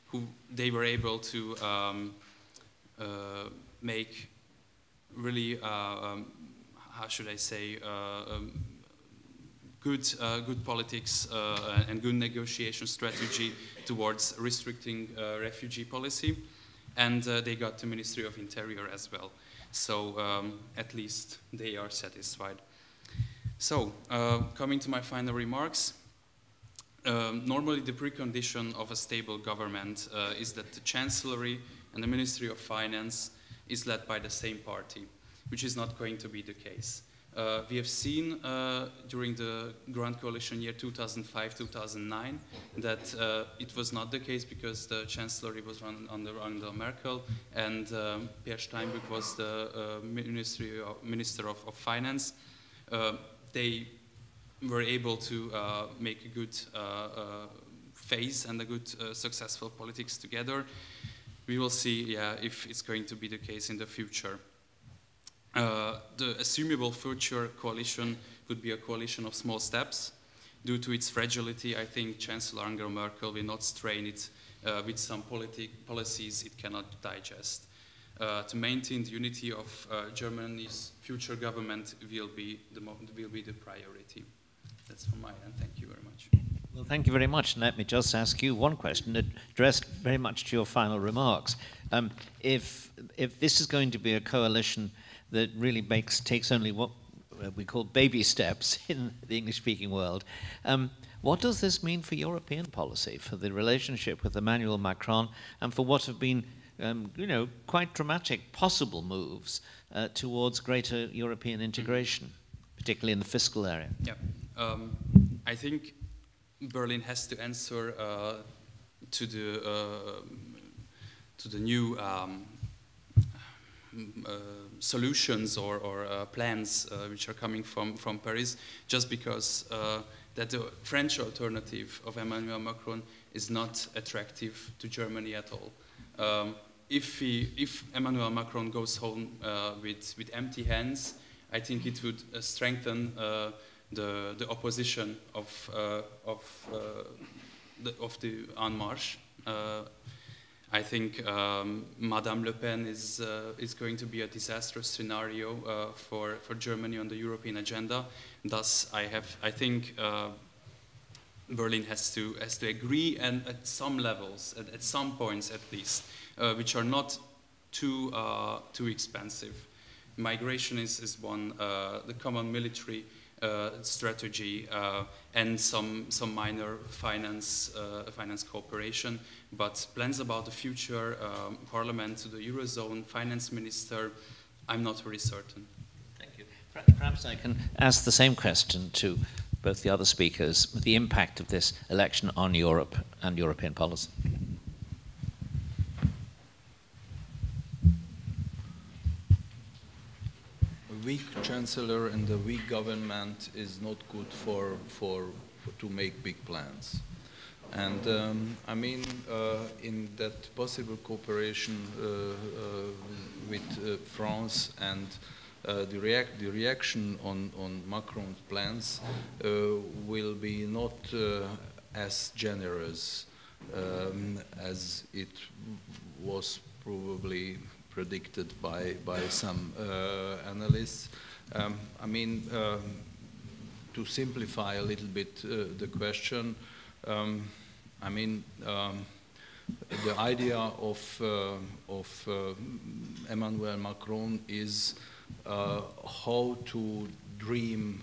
who they were able to make really, how should I say, good politics and good negotiation strategy towards restricting refugee policy, and they got the Ministry of Interior as well. So at least they are satisfied. So, coming to my final remarks, normally the precondition of a stable government is that the Chancellery and the Ministry of Finance is led by the same party, which is not going to be the case. We have seen during the Grand Coalition year 2005-2009 that it was not the case because the Chancellery was run under Angela Merkel and Peer Steinbrück was the Minister of Finance. They were able to make a good phase and a good successful politics together. We will see if it's going to be the case in the future. The assumable future coalition would be a coalition of small steps. Due to its fragility, I think Chancellor Angela Merkel will not strain it with some policies it cannot digest. To maintain the unity of Germany's future government will be the priority. That's from my end. Thank you very much. Well, thank you very much. And let me just ask you one question addressed very much to your final remarks. If this is going to be a coalition that really takes only what we call baby steps in the English-speaking world, what does this mean for European policy, for the relationship with Emmanuel Macron, and for what have been quite dramatic possible moves towards greater European integration, particularly in the fiscal area? Yeah, I think Berlin has to answer to the new solutions or plans which are coming from Paris, just because that the French alternative of Emmanuel Macron is not attractive to Germany at all. If Emmanuel Macron goes home with empty hands, I think it would strengthen the opposition of the En Marche. I think Madame Le Pen is going to be a disastrous scenario for Germany on the European agenda. Thus, I think Berlin has to agree, and at some levels, at some points at least, which are not too expensive. Migration is one, the common military strategy, and some minor finance cooperation, but plans about the future parliament to the Eurozone finance minister, I'm not very certain. Thank you. Perhaps I can ask the same question to both the other speakers, the impact of this election on Europe and European policy. A weak chancellor and a weak government is not good to make big plans. And I mean, in that possible cooperation with France and the reaction on Macron's plans will be not as generous as it was probably predicted by some analysts. I mean, to simplify a little bit the question, I mean, the idea of Emmanuel Macron is how to dream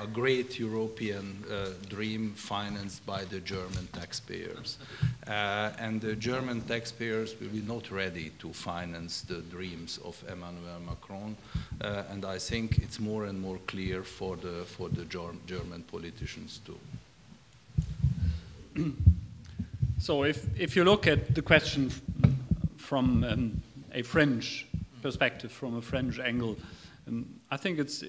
a great European dream financed by the German taxpayers. And the German taxpayers will be not ready to finance the dreams of Emmanuel Macron. And I think it's more and more clear for the German politicians too. So if you look at the question from a French perspective, from a French angle, I think it's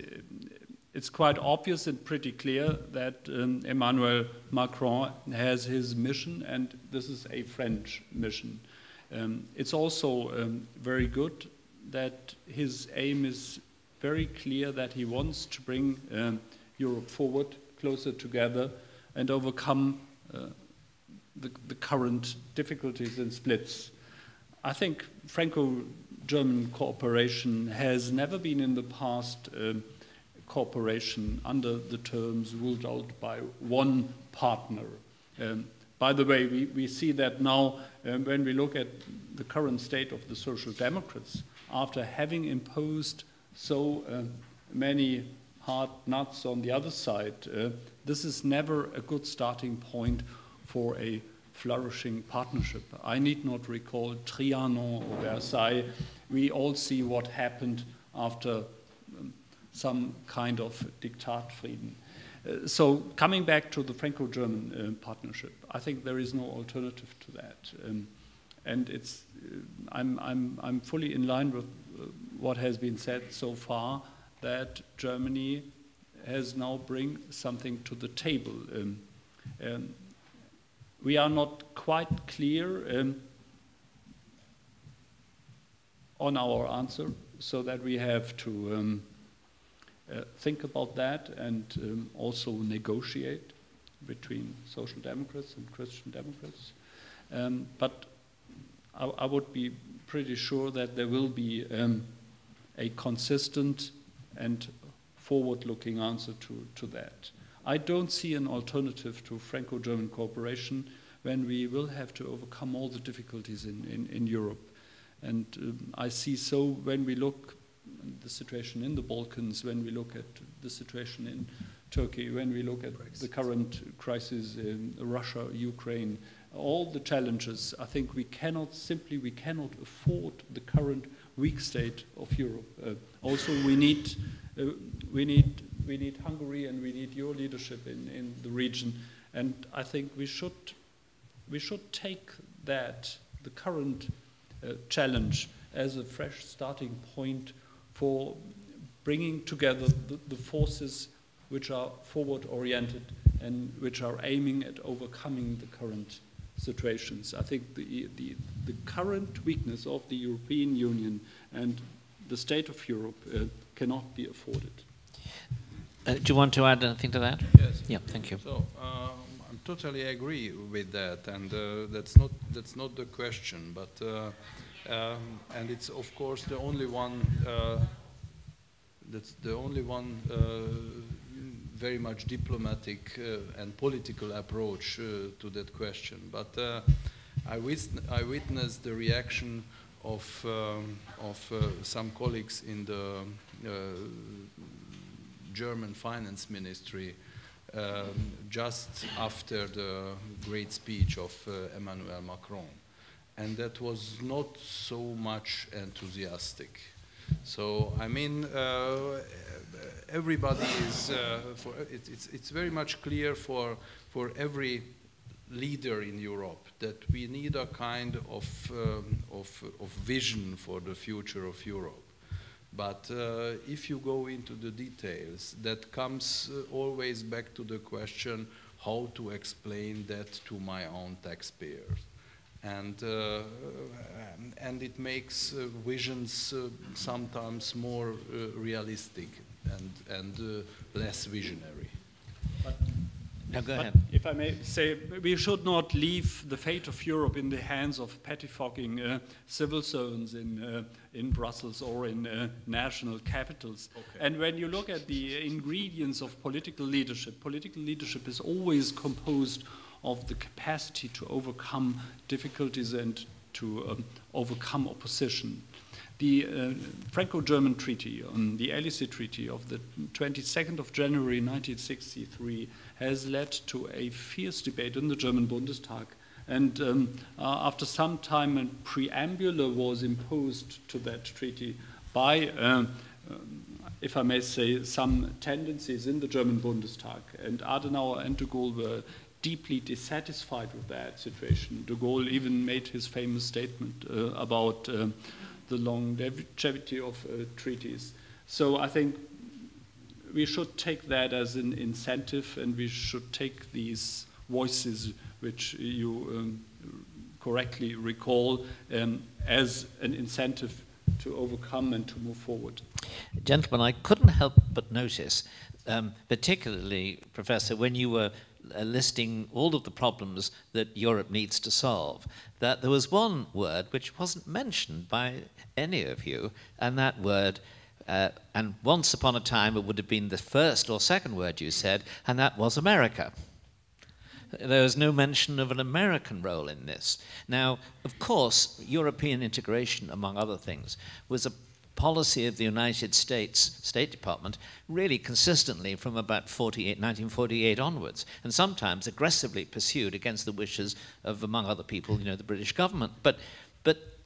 quite obvious and pretty clear that Emmanuel Macron has his mission, and this is a French mission. It's also very good that his aim is very clear, that he wants to bring Europe forward, closer together, and overcome the current difficulties and splits. I think Franco-German cooperation has never been in the past cooperation under the terms ruled out by one partner. By the way, we see that now when we look at the current state of the Social Democrats, after having imposed so many hard nuts on the other side, this is never a good starting point for a flourishing partnership. I need not recall Trianon or Versailles. We all see what happened after some kind of Diktatfrieden. So coming back to the Franco-German partnership, I think there is no alternative to that. And it's, I'm fully in line with what has been said so far, that Germany has now bring something to the table. We are not quite clear on our answer, so that we have to think about that and also negotiate between Social Democrats and Christian Democrats. But I would be pretty sure that there will be a consistent and forward-looking answer to that. I don't see an alternative to Franco-German cooperation when we will have to overcome all the difficulties in Europe. And I see so when we look at the situation in the Balkans, when we look at the situation in Turkey, when we look at the current crisis in Russia, Ukraine, all the challenges, I think we cannot afford the current weak state of Europe. Also, we need Hungary, and we need your leadership in the region. And I think we should take that, the current challenge, as a fresh starting point for bringing together the forces which are forward-oriented and which are aiming at overcoming the current situations. I think the current weakness of the European Union and the state of Europe cannot be afforded. Do you want to add anything to that? Yes. Yeah, thank you. So I totally agree with that, and that's not the question. But and it's of course the only one. That's the only one very much diplomatic and political approach to that question. But I witnessed the reaction of some colleagues in the German finance ministry just after the great speech of Emmanuel Macron, and that was not so much enthusiastic. So I mean, everybody is. It's very much clear for every leader in Europe that we need a kind of vision for the future of Europe. But if you go into the details, that comes always back to the question how to explain that to my own taxpayers. And it makes visions sometimes more realistic and less visionary. Now go ahead. If I may say, we should not leave the fate of Europe in the hands of pettifogging civil servants in Brussels or in national capitals. Okay. And when you look at the ingredients of political leadership is always composed of the capacity to overcome difficulties and to overcome opposition. The Franco-German Treaty, the Élysée Treaty of the 22nd of January 1963 has led to a fierce debate in the German Bundestag. And after some time, a preamble was imposed to that treaty by, if I may say, some tendencies in the German Bundestag. And Adenauer and de Gaulle were deeply dissatisfied with that situation. De Gaulle even made his famous statement about the longevity of treaties. So I think we should take that as an incentive, and we should take these voices which you correctly recall as an incentive to overcome and to move forward. Gentlemen, I couldn't help but notice, particularly, Professor, when you were listing all of the problems that Europe needs to solve, that there was one word which wasn't mentioned by any of you, and that word, and once upon a time it would have been the first or second word you said, and that was America. There was no mention of an American role in this. Now, of course, European integration, among other things, was a policy of the United States State Department really consistently from about 1948 onwards, and sometimes aggressively pursued against the wishes of, among other people, the British government. But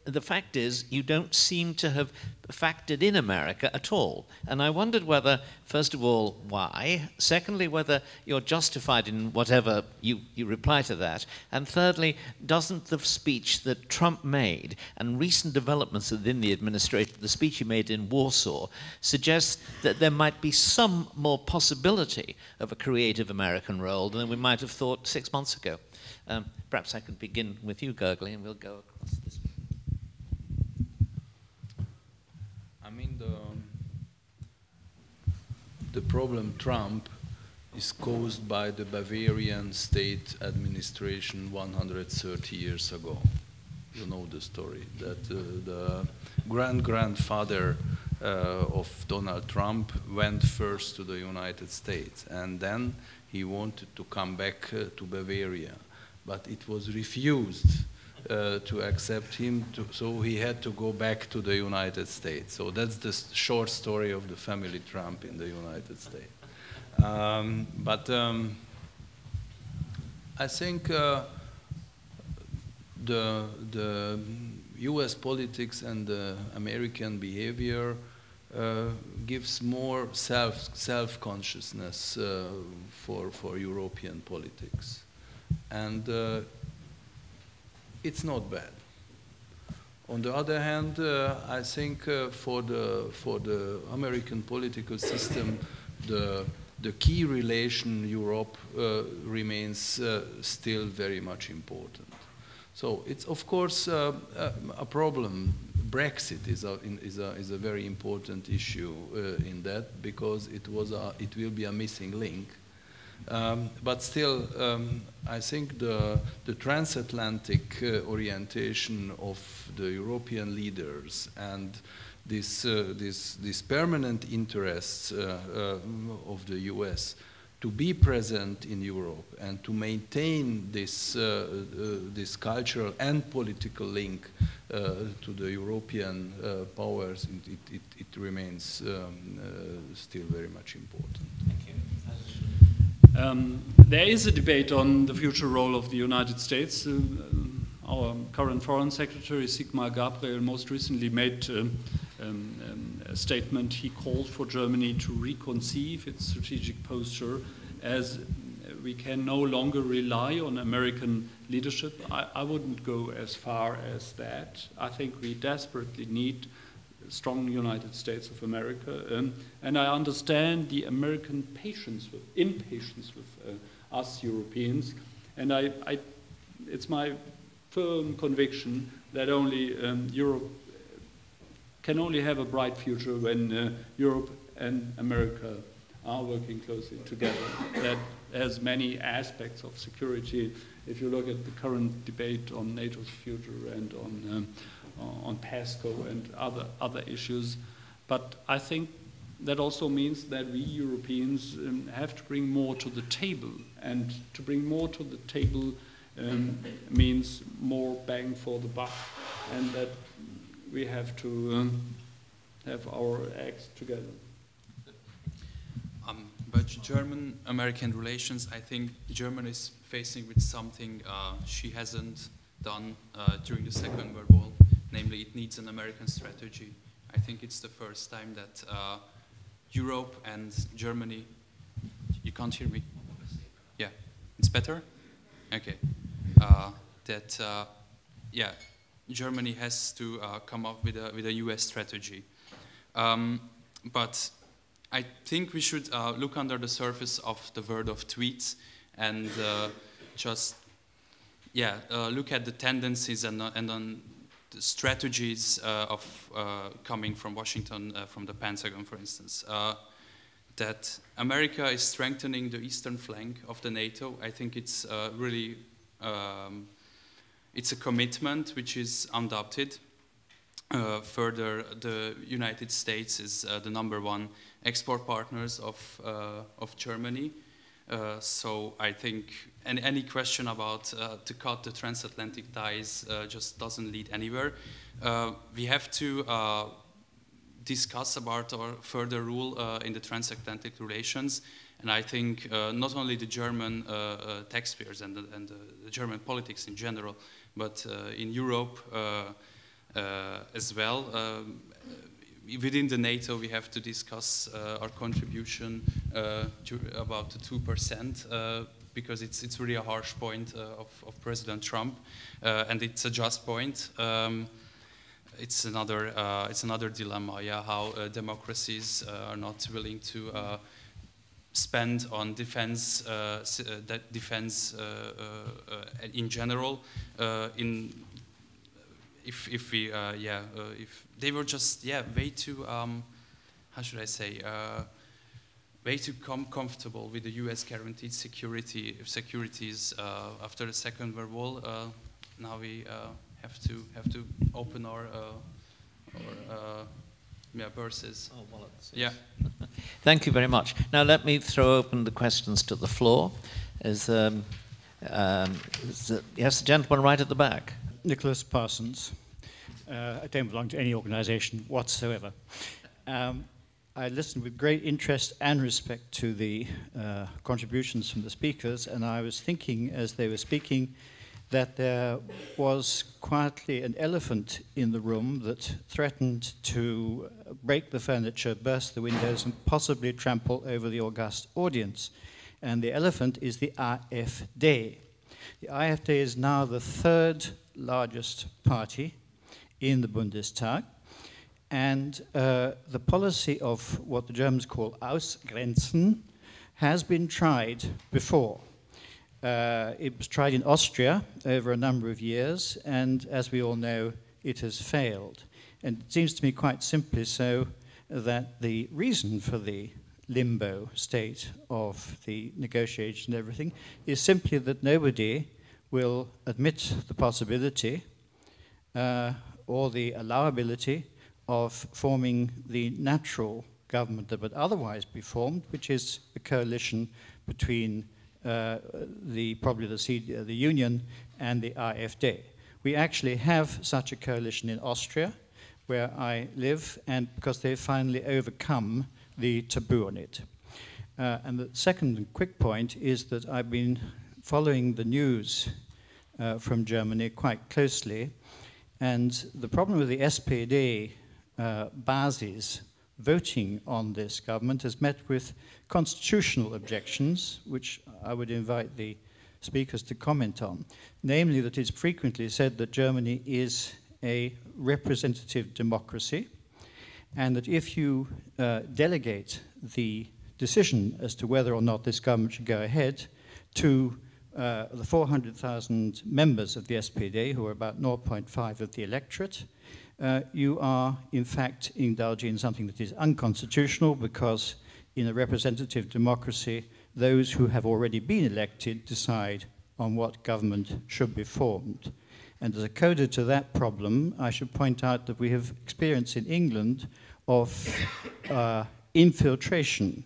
the fact is, you don't seem to have factored in America at all. And I wondered whether, first of all, why? Secondly, whether you're justified in whatever you reply to that. And thirdly, doesn't the speech that Trump made and recent developments within the administration, the speech he made in Warsaw, suggest that there might be some more possibility of a creative American role than we might have thought 6 months ago? Perhaps I could begin with you, Gergely, and we'll go across this. The problem Trump is caused by the Bavarian state administration 130 years ago. You know the story, that the grandfather of Donald Trump went first to the United States, and then he wanted to come back to Bavaria, but it was refused to accept him, so he had to go back to the United States. So that's the short story of the family Trump in the United States. I think the US politics and the American behavior gives more self-consciousness for European politics. And it's not bad. On the other hand, I think for the American political system, the key relation Europe remains still very much important. So it's of course a problem. Brexit is a very important issue in that, because it will be a missing link. But still, I think the transatlantic orientation of the European leaders and this permanent interests of the US to be present in Europe and to maintain this cultural and political link to the European powers, it remains still very much important. Thank you. There is a debate on the future role of the United States. Our current Foreign Secretary, Sigmar Gabriel, most recently made a statement. He called for Germany to reconceive its strategic posture, as we can no longer rely on American leadership. I wouldn't go as far as that. I think we desperately need strong United States of America, and I understand the American impatience with us Europeans, and it's my firm conviction that Europe can only have a bright future when Europe and America are working closely together. That has many aspects of security. If you look at the current debate on NATO's future and on PESCO and other issues. But I think that also means that we Europeans have to bring more to the table, and to bring more to the table means more bang for the buck, and that we have to have our acts together. But German-American relations, I think Germany is facing with something she hasn't done during the Second World War. Namely, it needs an American strategy. I think it's the first time that Europe and Germany, you can't hear me? Yeah, it's better? Okay. Germany has to come up with a US strategy. But I think we should look under the surface of the world of tweets and look at the tendencies and on the strategies of coming from Washington, from the Pentagon, for instance. That America is strengthening the eastern flank of the NATO. I think it's really it's a commitment which is undoubted. Further, the United States is the #1 export partners of Germany. So I think any question about to cut the transatlantic ties just doesn't lead anywhere. We have to discuss about our further role in the transatlantic relations. And I think not only the German taxpayers and the German politics in general, but in Europe as well. Within the NATO, we have to discuss our contribution to about 2%, because it's really a harsh point of President Trump, and it's a just point. It's another dilemma, yeah, how democracies are not willing to spend on defense, in general. If they were just way too how should I say, way too comfortable with the U.S. guaranteed securities after the Second World War. Now we have to open our purses. Oh, wallets. Yes. Yeah. Thank you very much. Now let me throw open the questions to the floor. Yes, the gentleman right at the back. Nicholas Parsons. I don't belong to any organisation whatsoever. I listened with great interest and respect to the contributions from the speakers, and I was thinking as they were speaking that there was quietly an elephant in the room that threatened to break the furniture, burst the windows, and possibly trample over the august audience. And the elephant is the AfD. The AfD is now the third largest party in the Bundestag, and the policy of what the Germans call Ausgrenzen has been tried before. It was tried in Austria over a number of years, and as we all know, it has failed. And it seems to me quite simply so that the reason for the limbo state of the negotiation and everything is simply that nobody will admit the possibility or the allowability of forming the natural government that would otherwise be formed, which is a coalition between probably the Union and the AfD. We actually have such a coalition in Austria, where I live, and because they've finally overcome the taboo on it. And the second quick point is that I've been following the news from Germany quite closely, and the problem with the SPD basis voting on this government has met with constitutional objections, which I would invite the speakers to comment on. Namely, that it's frequently said that Germany is a representative democracy, and that if you delegate the decision as to whether or not this government should go ahead to the 400,000 members of the SPD, who are about 0.5 of the electorate, you are in fact indulging in something that is unconstitutional, because in a representative democracy, those who have already been elected decide on what government should be formed. And as a coda to that problem, I should point out that we have experience in England of infiltration,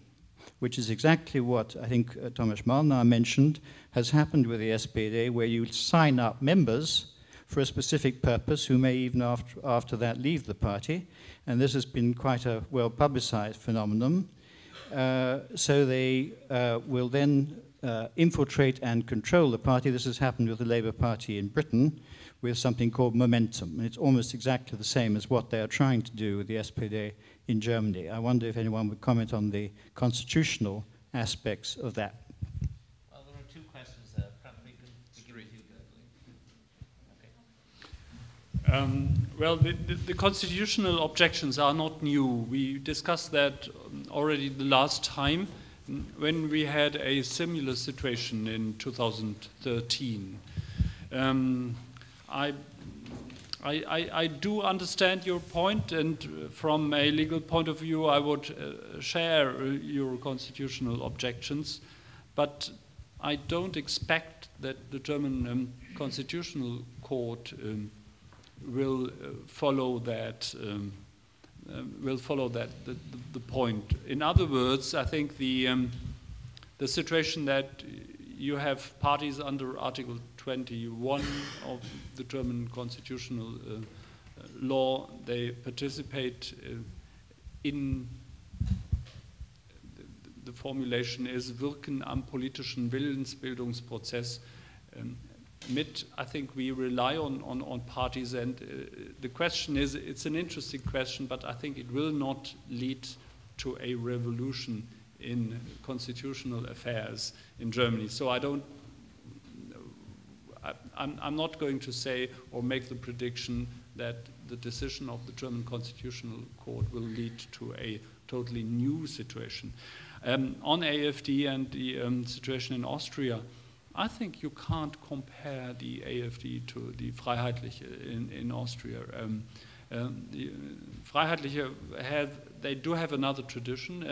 which is exactly what I think Thomas Molnar mentioned has happened with the SPD, where you sign up members for a specific purpose who may even after that leave the party. And this has been quite a well-publicized phenomenon. So they will then infiltrate and control the party. This has happened with the Labour Party in Britain with something called Momentum. And it's almost exactly the same as what they are trying to do with the SPD in Germany. I wonder if anyone would comment on the constitutional aspects of that. Well, there are two questions there. Perhaps we can begin with you. Okay. Well, the constitutional objections are not new. We discussed that already the last time when we had a similar situation in 2013. I do understand your point, and from a legal point of view, I would share your constitutional objections, but I don't expect that the German Constitutional Court will follow that. The point. In other words, I think the situation that you have parties under Article 21 of the German constitutional law, they participate the formulation is wirken am politischen Willensbildungsprozess mit. I think we rely on parties, and the question is, it's an interesting question, but I think it will not lead to a revolution in constitutional affairs in Germany. So I'm not going to say or make the prediction that the decision of the German Constitutional Court will lead to a totally new situation. On AfD and the situation in Austria, I think you can't compare the AfD to the Freiheitliche in Austria. The Freiheitliche they do have another tradition.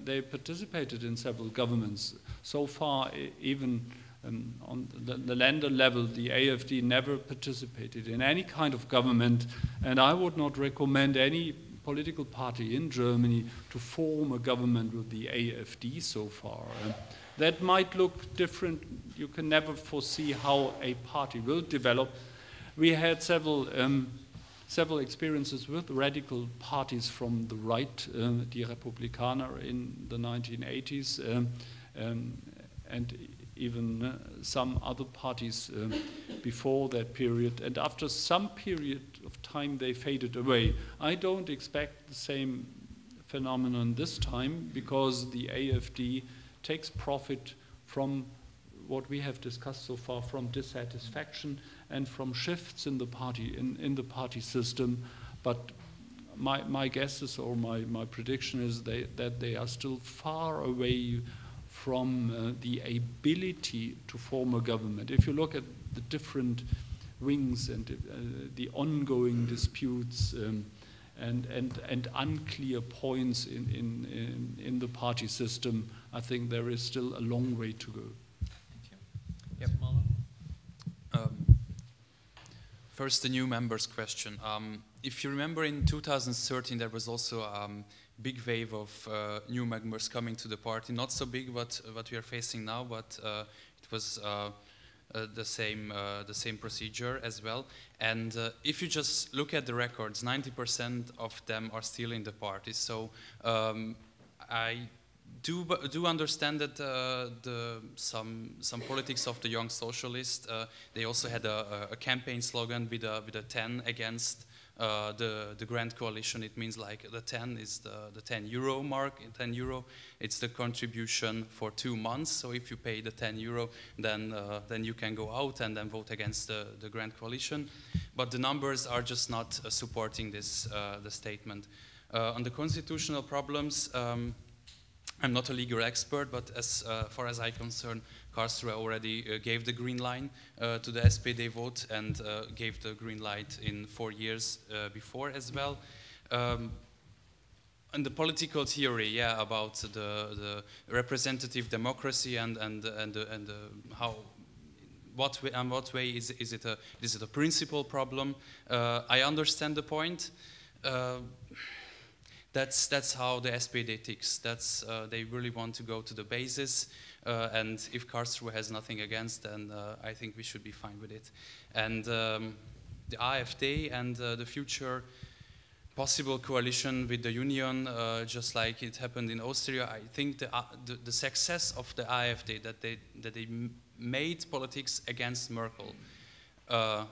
They participated in several governments. So far, even on the Länder level, the AfD never participated in any kind of government, and I would not recommend any political party in Germany to form a government with the AfD so far. That might look different. You can never foresee how a party will develop. We had several experiences with radical parties from the right, Die Republikaner in the 1980s, and even some other parties before that period. And after some period of time, they faded away. I don't expect the same phenomenon this time, because the AfD takes profit from what we have discussed so far, from dissatisfaction and from shifts in the party system. But my guess is, or my prediction is that they are still far away from the ability to form a government. If you look at the different wings and the ongoing disputes and unclear points in the party system, I think there is still a long way to go. Thank you. Yep. First, the new members question. If you remember, in 2013, there was also big wave of new members coming to the party. Not so big what we are facing now, but it was the same procedure as well. And if you just look at the records, 90% of them are still in the party. So I do understand that some politics of the Young Socialists, they also had a campaign slogan with a 10 against the Grand Coalition. It means like the 10 is the 10 euro mark. 10 euro, it's the contribution for 2 months. So if you pay the 10 euro, then you can go out and then vote against the Grand Coalition. But the numbers are just not supporting this the statement. On the constitutional problems, I'm not a legal expert, but as far as I'm concerned, Karlsruhe already gave the green line to the SPD vote and gave the green light in 4 years before as well. And the political theory, yeah, about the representative democracy and how, what way is it a principal problem? I understand the point. That's how the SPD ticks. They really want to go to the basis, and if Karlsruhe has nothing against, then I think we should be fine with it. And the AfD and the future possible coalition with the Union, just like it happened in Austria, I think the success of the AfD, that they made politics against Merkel. A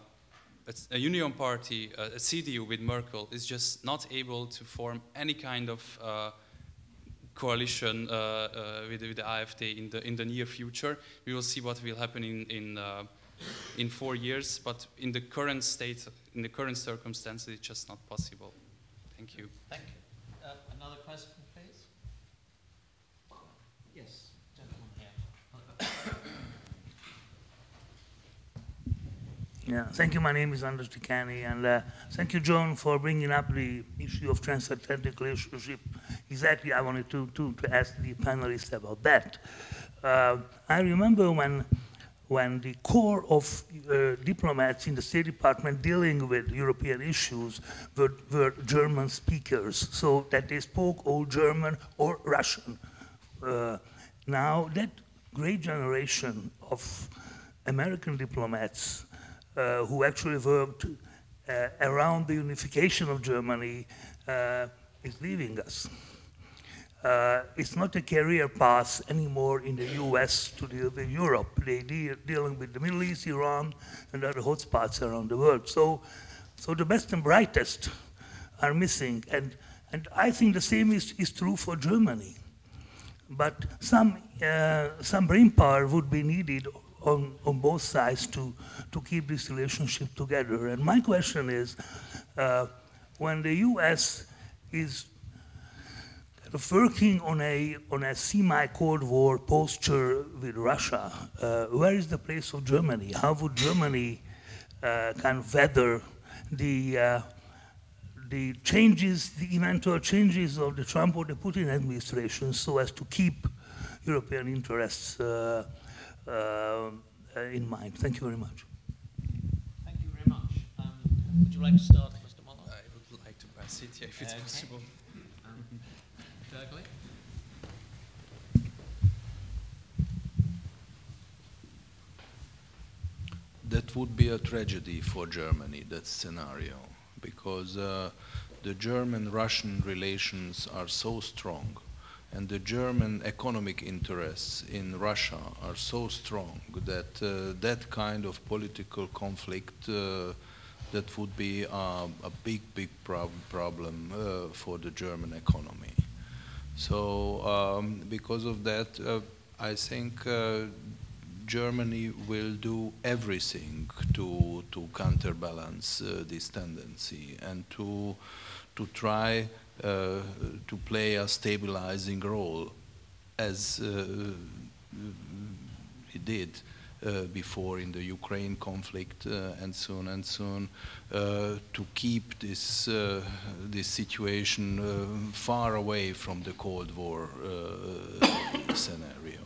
Union party, a CDU with Merkel, is just not able to form any kind of coalition with the AfD in the near future. We will see what will happen in 4 years, but in the current state, in the current circumstances, it's just not possible. Thank you. Thank you. Another question, please? Yes, gentleman here. Yeah, thank you. My name is Anders Ticani, and thank you, John, for bringing up the issue of transatlantic relationship. Exactly, I wanted to ask the panelists about that. I remember when the core of diplomats in the State Department dealing with European issues were German speakers, so that they spoke Old German or Russian. Now, that great generation of American diplomats who actually worked around the unification of Germany is leaving us. It's not a career path anymore in the US to deal with Europe. They're dealing with the Middle East, Iran, and other hotspots around the world. So the best and brightest are missing. And I think the same is true for Germany. But some brain power would be needed on both sides to keep this relationship together. And my question is, when the US is working on a semi-Cold War posture with Russia, where is the place of Germany? How would Germany kind of weather the changes, the eventual changes of the Trump or the Putin administration, so as to keep European interests in mind? Thank you very much. Thank you very much. Would you like to start, Mr. Moller? I would like to pass it, yeah, if it's possible. Fergley? That would be a tragedy for Germany, that scenario, because the German-Russian relations are so strong, and the German economic interests in Russia are so strong that that kind of political conflict, that would be a big problem for the German economy. So because of that, I think Germany will do everything to counterbalance this tendency and to try to play a stabilizing role, as he did before in the Ukraine conflict and so on, to keep this situation far away from the Cold War scenario.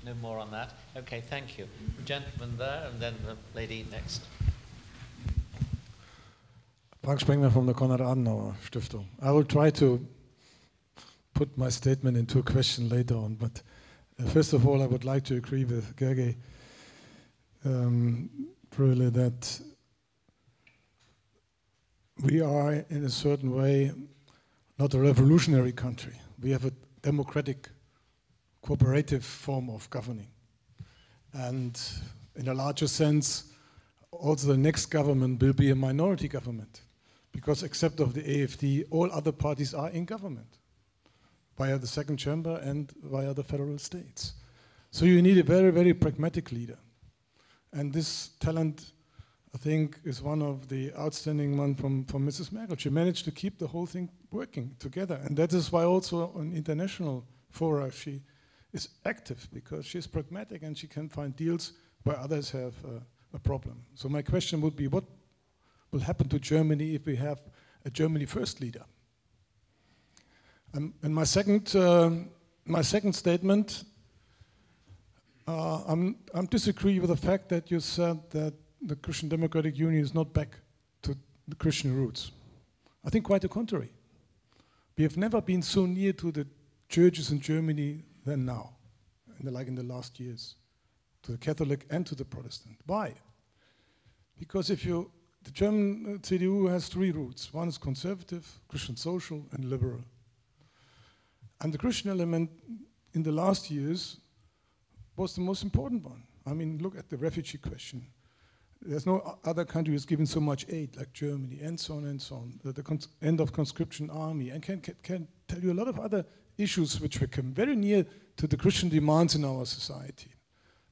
No more on that. Okay, thank you. The gentleman there, and then the lady next. Frank Spengler from the Konrad Adenauer Stiftung. I will try to put my statement into a question later on, but first of all, I would like to agree with Gergely really that we are, in a certain way, not a revolutionary country. We have a democratic, cooperative form of governing. And in a larger sense, also the next government will be a minority government, because except of the AfD, all other parties are in government via the second chamber and via the federal states. So you need a very, very pragmatic leader. And this talent, I think, is one of the outstanding ones from Mrs. Merkel. She managed to keep the whole thing working together. And that is why also on international fora she is active, because she's pragmatic and she can find deals where others have a problem. So my question would be, what will happen to Germany if we have a Germany first leader? And my second statement, I'm disagree with the fact that you said that the Christian Democratic Union is not back to the Christian roots. I think quite the contrary. We have never been so near to the churches in Germany than now, like in the last years, to the Catholic and to the Protestant. Why? Because the German CDU has three roots. One is conservative, Christian social, and liberal. And the Christian element in the last years was the most important one. I mean, look at the refugee question. There's no other country who's given so much aid like Germany, and so on and so on. The end of conscription army, and can tell you a lot of other issues which become very near to the Christian demands in our society.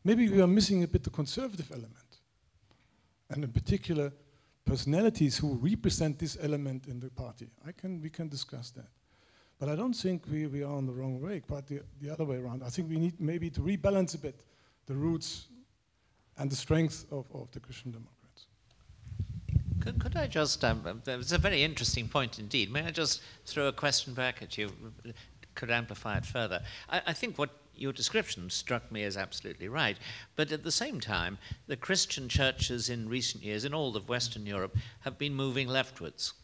Maybe we are missing a bit the conservative element, and in particular, personalities who represent this element in the party. We can discuss that. But I don't think we are on the wrong way, but the other way around. I think we need maybe to rebalance a bit the roots and the strength of the Christian Democrats. Could I just, it's a very interesting point indeed. May I just throw a question back at you? Could amplify it further. I think what your description struck me as absolutely right. But at the same time, the Christian churches in recent years in all of Western Europe have been moving leftwards.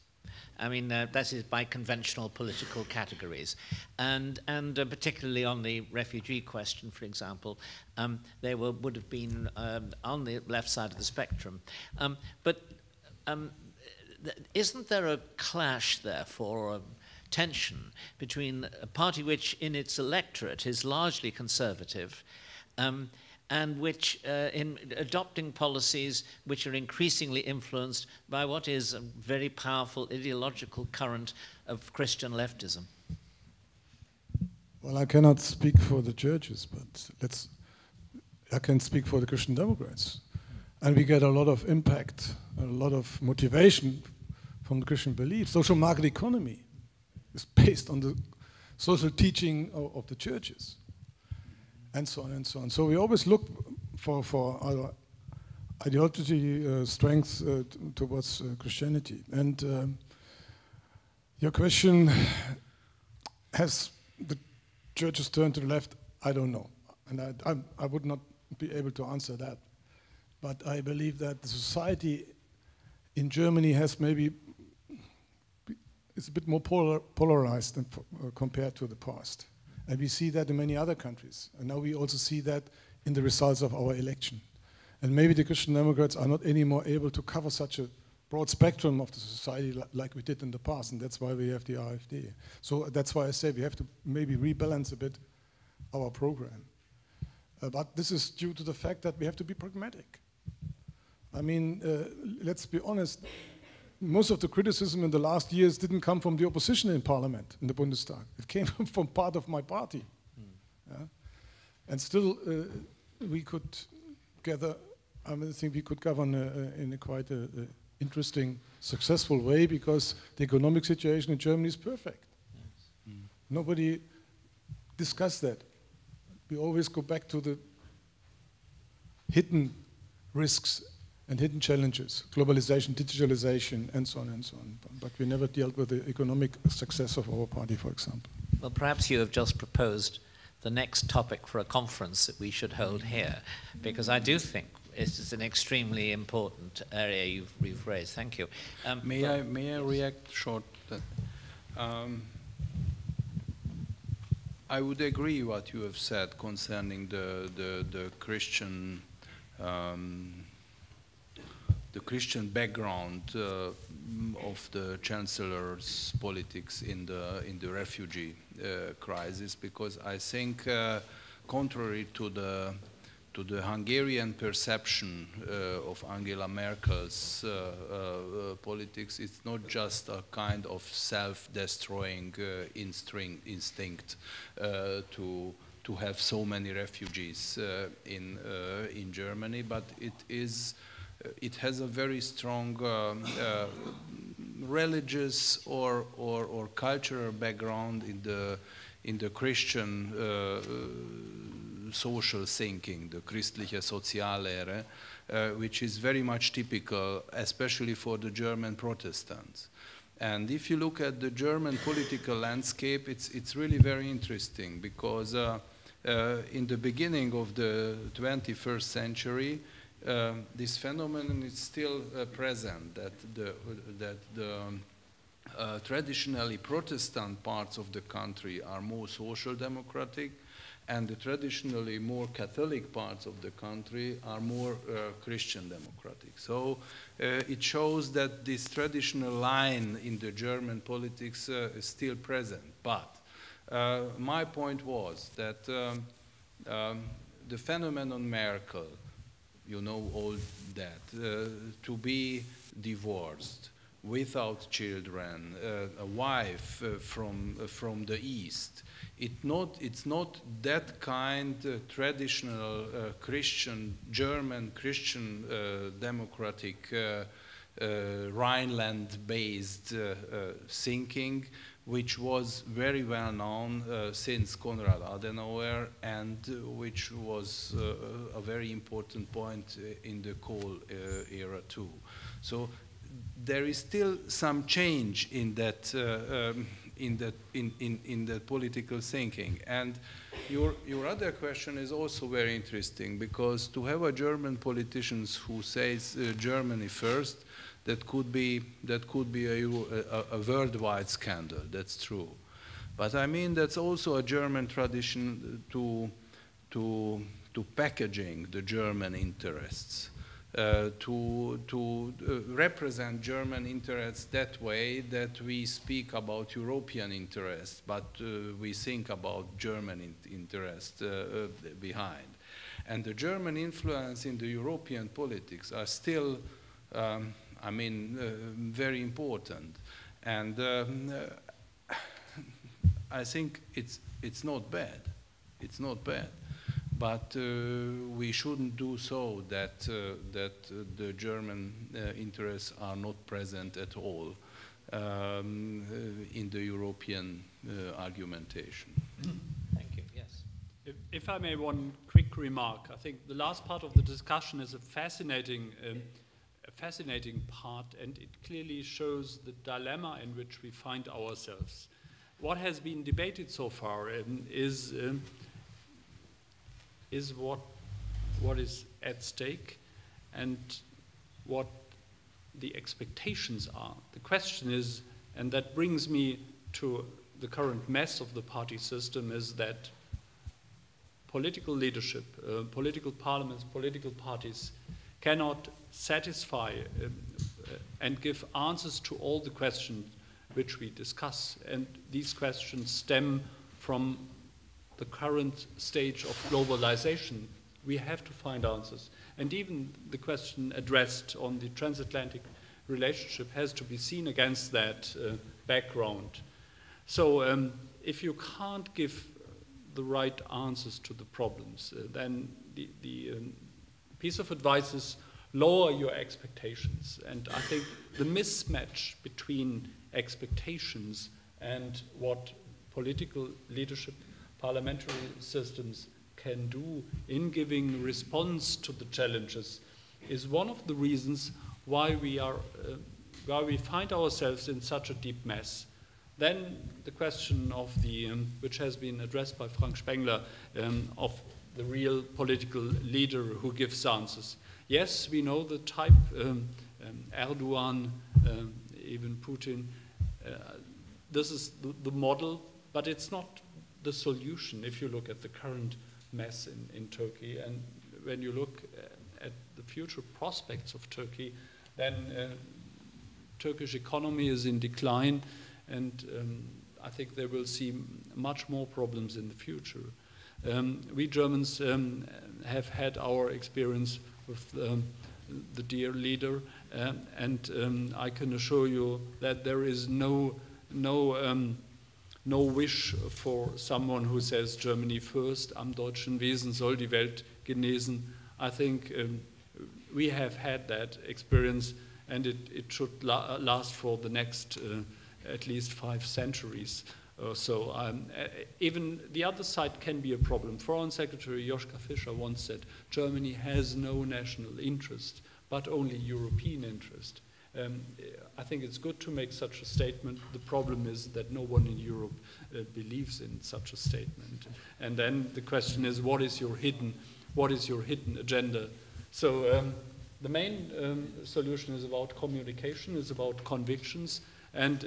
I mean, that is by conventional political categories. And particularly on the refugee question, for example, they would have been on the left side of the spectrum. But isn't there a clash, therefore, or a tension between a party which in its electorate is largely conservative and which in adopting policies which are increasingly influenced by what is a very powerful ideological current of Christian leftism? Well, I cannot speak for the churches, but I can speak for the Christian Democrats. And we get a lot of impact, a lot of motivation from the Christian belief. Social market economy is based on the social teaching of the churches, and so on and so on. So we always look for our ideology strength towards Christianity. And your question, has the churches turned to the left? I don't know. And I would not be able to answer that. But I believe that the society in Germany has maybe, it's a bit more polarized than compared to the past. And we see that in many other countries. And now we also see that in the results of our election. And maybe the Christian Democrats are not anymore able to cover such a broad spectrum of the society like we did in the past, and that's why we have the AfD. So that's why I say we have to maybe rebalance a bit our program. But this is due to the fact that we have to be pragmatic. I mean, let's be honest, most of the criticism in the last years didn't come from the opposition in parliament, in the Bundestag. It came from part of my party. Yeah? And still, we could gather, I think we could govern in a quite interesting, successful way, because the economic situation in Germany is perfect. Yes. Nobody discussed that. We always go back to the hidden risks and hidden challenges, globalization, digitalization, and so on and so on. But we never dealt with the economic success of our party, for example. Well, perhaps you have just proposed the next topic for a conference that we should hold here, because I do think it is an extremely important area you've raised. Thank you. May I react short? I would agree what you have said concerning the Christian background of the Chancellor's politics in the refugee crisis, because I think, contrary to the Hungarian perception of Angela Merkel's politics, it's not just a kind of self-destroying instinct to have so many refugees in Germany, but it has a very strong religious or cultural background in the Christian social thinking, the Christliche Soziallehre, which is very much typical, especially for the German Protestants. And if you look at the German political landscape, it's really very interesting, because in the beginning of the 21st century, this phenomenon is still present, that the traditionally Protestant parts of the country are more social democratic, and the traditionally more Catholic parts of the country are more Christian democratic. So it shows that this traditional line in the German politics is still present. But my point was that the phenomenon Merkel, you know all that, to be divorced, without children, a wife from the East, it's not that kind traditional German Christian democratic Rhineland-based thinking, which was very well known since Konrad Adenauer, and which was a very important point in the Kohl era too. So there is still some change in that in the political thinking. And your other question is also very interesting, because to have a German politician who says Germany first, that could be a worldwide scandal. That's true. But I mean, that's also a German tradition to packaging the German interests. to represent German interests that way, that we speak about European interests, but we think about German interests behind. And the German influence in the European politics are still, I mean, very important. And I think it's not bad. It's not bad. But we shouldn't do so that the German interests are not present at all in the European argumentation. Thank you. Yes. If I may, one quick remark. I think the last part of the discussion is a fascinating part, and it clearly shows the dilemma in which we find ourselves. What has been debated so far is what is at stake and what the expectations are. The question is, and that brings me to the current mess of the party system, is that political leadership, political parliaments, political parties cannot satisfy and give answers to all the questions which we discuss. And these questions stem from the current stage of globalization. We have to find answers. And even the question addressed on the transatlantic relationship has to be seen against that background. So if you can't give the right answers to the problems, then the piece of advice is lower your expectations. And I think the mismatch between expectations and what political leadership, parliamentary systems can do in giving response to the challenges is one of the reasons why we find ourselves in such a deep mess. Then the question of the, which has been addressed by Frank Spengler, of the real political leader who gives answers. Yes, we know the type, Erdogan, even Putin. This is the model, but it's not the solution if you look at the current mess in Turkey. And when you look at the future prospects of Turkey, then Turkish economy is in decline, and I think they will see much more problems in the future. We Germans have had our experience with the dear leader, and I can assure you that there is no wish for someone who says Germany first, am deutschen Wesen soll die Welt genesen. I think we have had that experience, and it should last for the next at least 5 centuries. So even the other side can be a problem. Foreign Secretary Joschka Fischer once said, Germany has no national interest, but only European interest. I think it's good to make such a statement. The problem is that no one in Europe believes in such a statement. And then the question is, what is your hidden agenda? So the main solution is about communication, is about convictions, and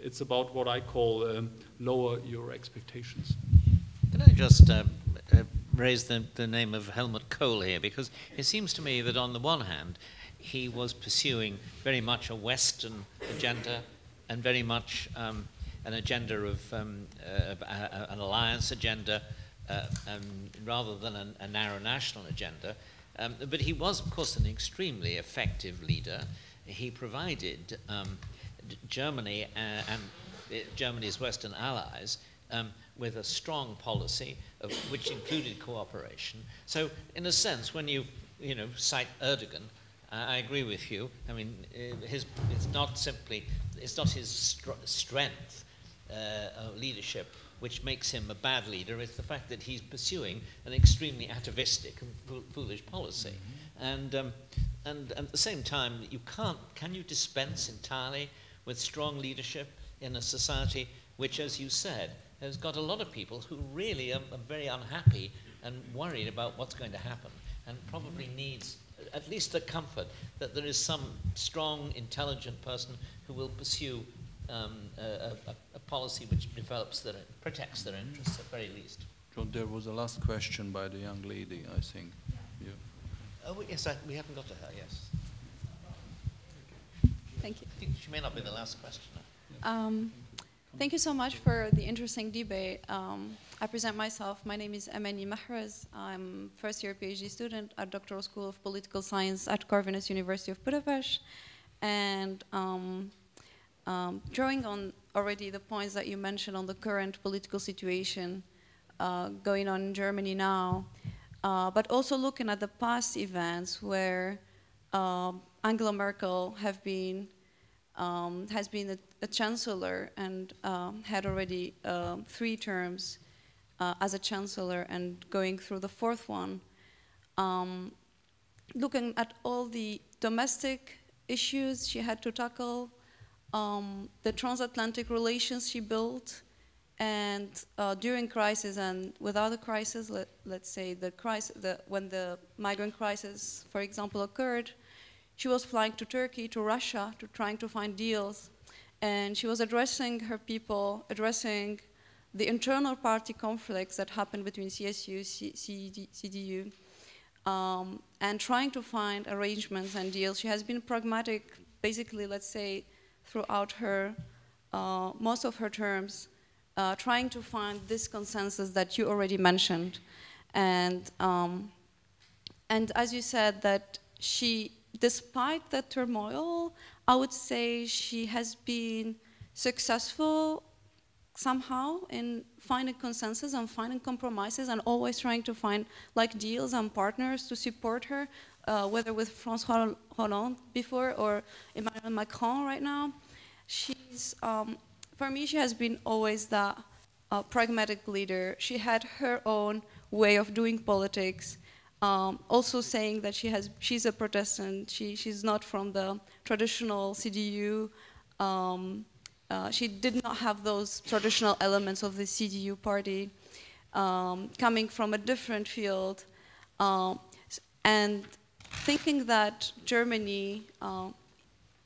it's about what I call lower your expectations. Can I just raise the name of Helmut Kohl here? Because it seems to me that on the one hand, he was pursuing very much a Western agenda and very much an agenda of an alliance agenda rather than a narrow national agenda. But he was, of course, an extremely effective leader. He provided Germany and Germany's Western allies with a strong policy, which included cooperation. So, in a sense, when you cite Erdogan, I agree with you. I mean, it's not his strength of leadership which makes him a bad leader. It's the fact that he's pursuing an extremely atavistic and foolish policy. Mm-hmm. And at the same time, can you dispense entirely with strong leadership in a society which, as you said, has got a lot of people who really are very unhappy and worried about what's going to happen, and probably needs at least the comfort that there is some strong, intelligent person who will pursue a policy which protects their interests at very least. John, there was a last question by the young lady, I think. Oh, yes, we haven't got to her, yes. Thank you. I think she may not be the last questioner. Thank you so much for the interesting debate. I present myself. My name is Amani Mahrez. I'm first-year PhD student at Doctoral School of Political Science at Corvinus University of Budapest. And drawing on already the points that you mentioned on the current political situation going on in Germany now, but also looking at the past events where Angela Merkel has been a chancellor and had already 3 terms as a chancellor and going through the 4th one. Looking at all the domestic issues she had to tackle, the transatlantic relations she built, and during crisis and without the crisis, let's say when the migrant crisis, for example, occurred, she was flying to Turkey, to Russia, trying to find deals. And she was addressing her people, addressing the internal party conflicts that happened between CSU, CDU, and trying to find arrangements and deals. She has been pragmatic, basically, let's say, throughout her, most of her terms, trying to find this consensus that you already mentioned. And as you said, that she, despite the turmoil, I would say she has been successful somehow in finding consensus and finding compromises and always trying to find like deals and partners to support her, whether with François Hollande before or Emmanuel Macron right now. She's, for me, she has been always the pragmatic leader. She had her own way of doing politics. Also saying that she's a Protestant, she's not from the traditional CDU. She did not have those traditional elements of the CDU party, coming from a different field, and thinking that Germany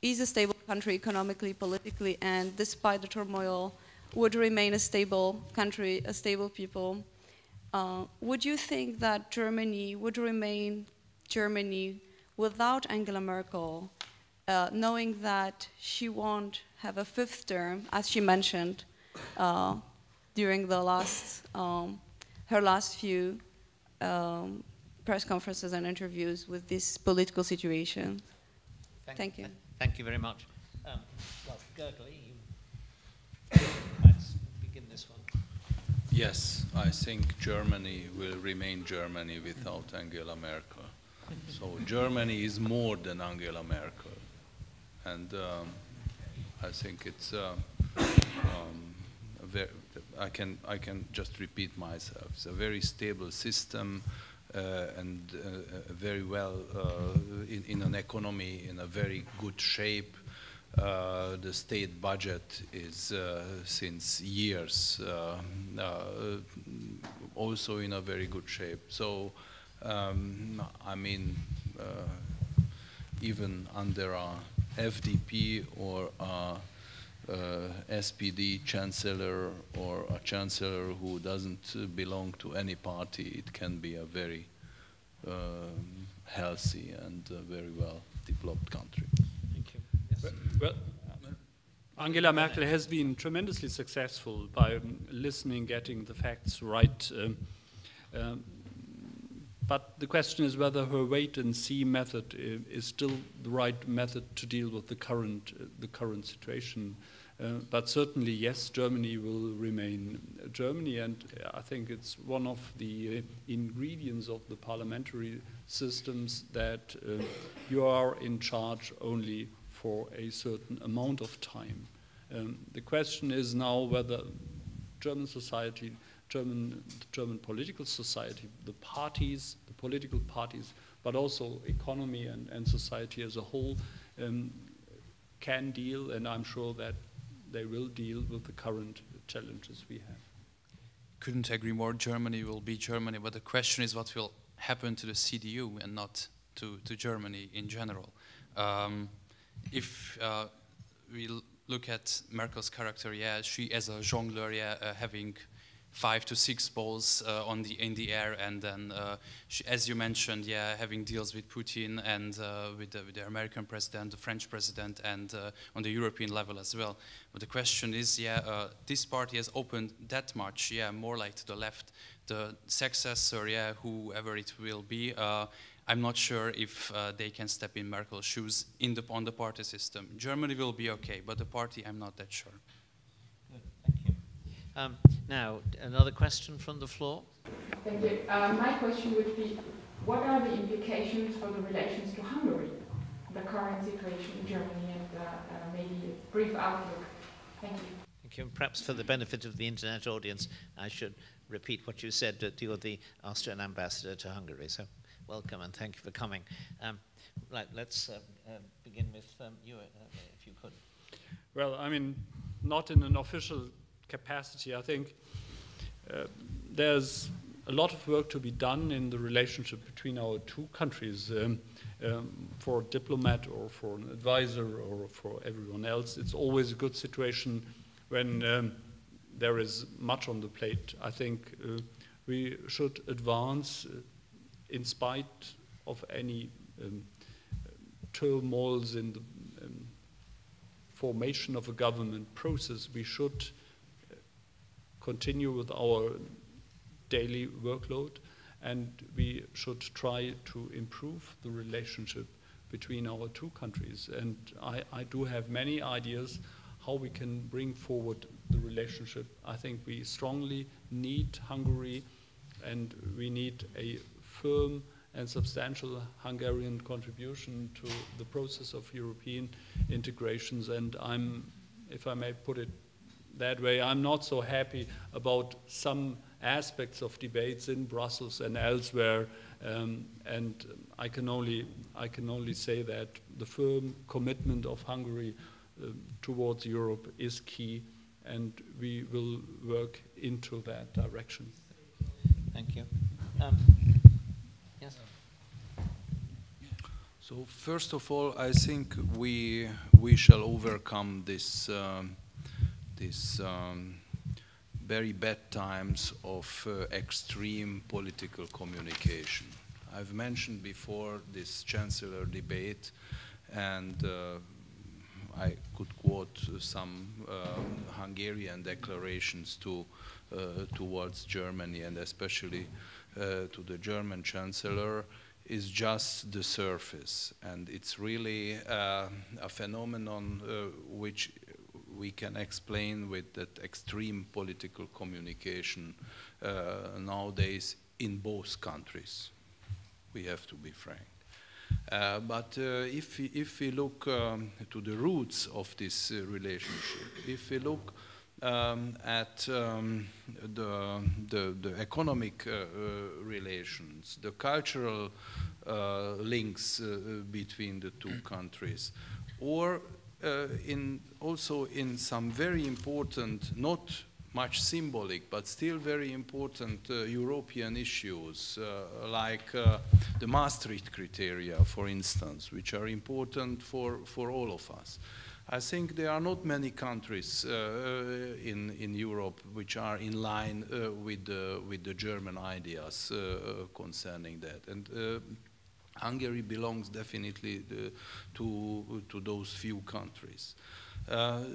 is a stable country economically, politically, and despite the turmoil, would remain a stable country, a stable people. Would you think that Germany would remain Germany without Angela Merkel, knowing that she won't have a 5th term, as she mentioned during the her last few press conferences and interviews with this political situation? Thank you. Thank you very much. Well, Gergely, let's begin this one. Yes, I think Germany will remain Germany without Angela Merkel. So Germany is more than Angela Merkel. And I think it's I can just repeat myself. It's a very stable system and very well in an economy in a very good shape. The state budget is since years also in a very good shape. So I mean, even under a FDP or a SPD chancellor or a chancellor who doesn't belong to any party, it can be a very healthy and very well developed country. Thank you. Yes. Well, Angela Merkel has been tremendously successful by listening, getting the facts right. But the question is whether her wait-and-see method is still the right method to deal with the current situation. But certainly, yes, Germany will remain Germany, and I think it's one of the ingredients of the parliamentary systems that you are in charge only for a certain amount of time. The question is now whether German society, German political society, the parties, the political parties, but also economy and society as a whole can deal, and I'm sure that they will deal with the current challenges we have. Couldn't agree more. Germany will be Germany, but the question is what will happen to the CDU and not to Germany in general. If we look at Merkel's character, yeah, she as a jongleur, yeah, having 5 to 6 balls in the air, and then, as you mentioned, yeah, having deals with Putin and with the American president, the French president, and on the European level as well. But the question is, yeah, this party has opened that much, yeah, more like to the left. The successor, yeah, whoever it will be, I'm not sure if they can step in Merkel's shoes on the party system. Germany will be okay, but the party, I'm not that sure. Now, another question from the floor. Thank you. My question would be, what are the implications for the relations to Hungary, the current situation in Germany, and maybe a brief outlook? Thank you. Thank you. And perhaps for the benefit of the internet audience, I should repeat what you said, that you're the Austrian ambassador to Hungary. So welcome and thank you for coming. Right, let's begin with you, if you could. Well, I mean, not in an official capacity. I think there's a lot of work to be done in the relationship between our two countries. For a diplomat or for an advisor or for everyone else, it's always a good situation when there is much on the plate. I think we should advance in spite of any turmoils in the formation of a government process. We should continue with our daily workload, and we should try to improve the relationship between our two countries. And I do have many ideas how we can bring forward the relationship. I think we strongly need Hungary, and we need a firm and substantial Hungarian contribution to the process of European integrations. And if I may put it that way, I'm not so happy about some aspects of debates in Brussels and elsewhere, and I can only say that the firm commitment of Hungary towards Europe is key, and we will work into that direction. Thank you. Yes. So first of all, I think we shall overcome this very bad times of extreme political communication. I've mentioned before this Chancellor debate, and I could quote some Hungarian declarations towards Germany, and especially to the German Chancellor, is just the surface. And it's really a phenomenon which we can explain with that extreme political communication nowadays in both countries. We have to be frank. But if we look to the roots of this relationship, if we look at the economic relations, the cultural links between the two countries, or also in some very important, not much symbolic, but still very important European issues, like the Maastricht criteria, for instance, which are important for all of us. I think there are not many countries in Europe which are in line with the German ideas concerning that. And Hungary belongs definitely to those few countries.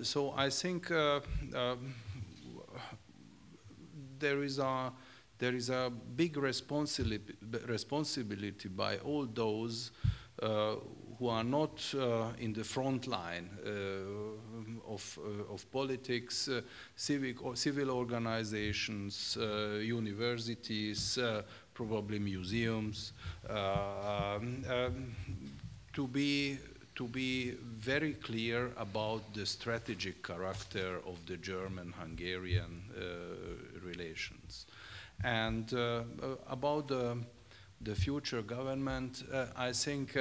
So I think there is a big responsibility by all those who are not in the front line of politics, civil organizations, universities, probably museums, to be very clear about the strategic character of the German-Hungarian relations. And about the future government, I think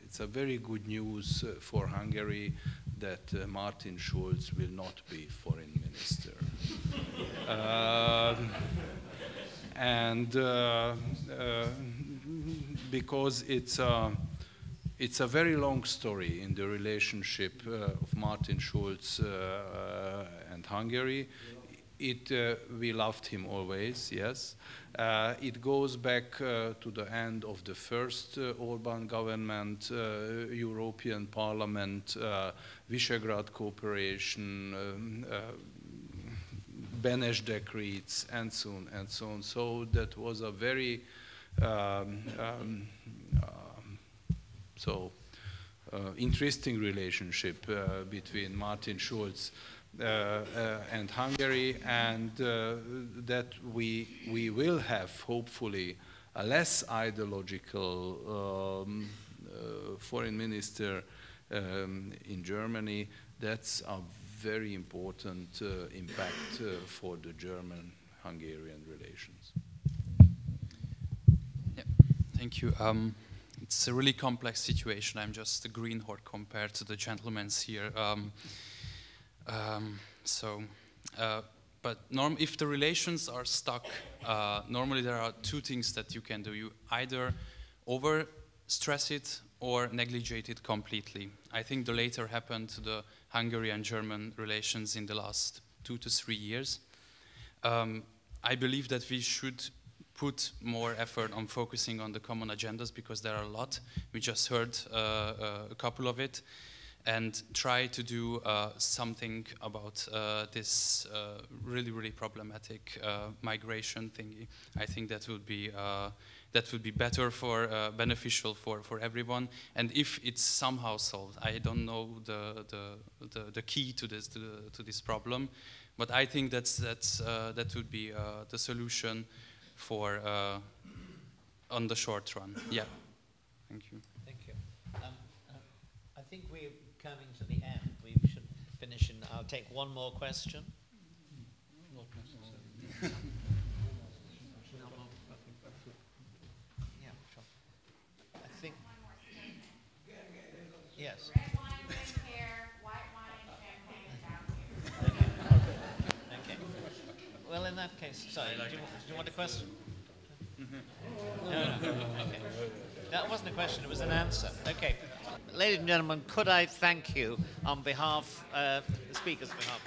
it's a very good news for Hungary that Martin Schulz will not be foreign minister. Because it's a very long story in the relationship of Martin Schulz and Hungary. we loved him always, yes. It goes back to the end of the first Orban government, European Parliament, Visegrad cooperation, Benes decrees, and so on and so on. So that was a very interesting relationship between Martin Schulz and Hungary, and that we will have hopefully a less ideological foreign minister in Germany. That's a very important impact for the German-Hungarian relations. Yeah, thank you. It's a really complex situation. I'm just a greenhorn compared to the gentlemen's here. But if the relations are stuck, normally there are two things that you can do. You either over-stress it or negligate it completely. I think the latter happened to the Hungarian-German relations in the last 2 to 3 years. I believe that we should put more effort on focusing on the common agendas, because there are a lot. We just heard a couple of it. And try to do something about this really problematic migration thingy. I think that would be better beneficial for everyone. And if it's somehow solved, I don't know the key to this problem, but I think that would be the solution for on the short run. Yeah. Thank you. Thank you. I think we're coming to the end. We should finish, and I'll take one more question. Yeah, sure. I think. Yes. Red wine right here, white wine and champagne down here. Okay. Well, in that case, sorry. Do you want a question? No. Okay. That wasn't a question. It was an answer. Okay. Ladies and gentlemen, could I thank you on behalf, the speakers' behalf.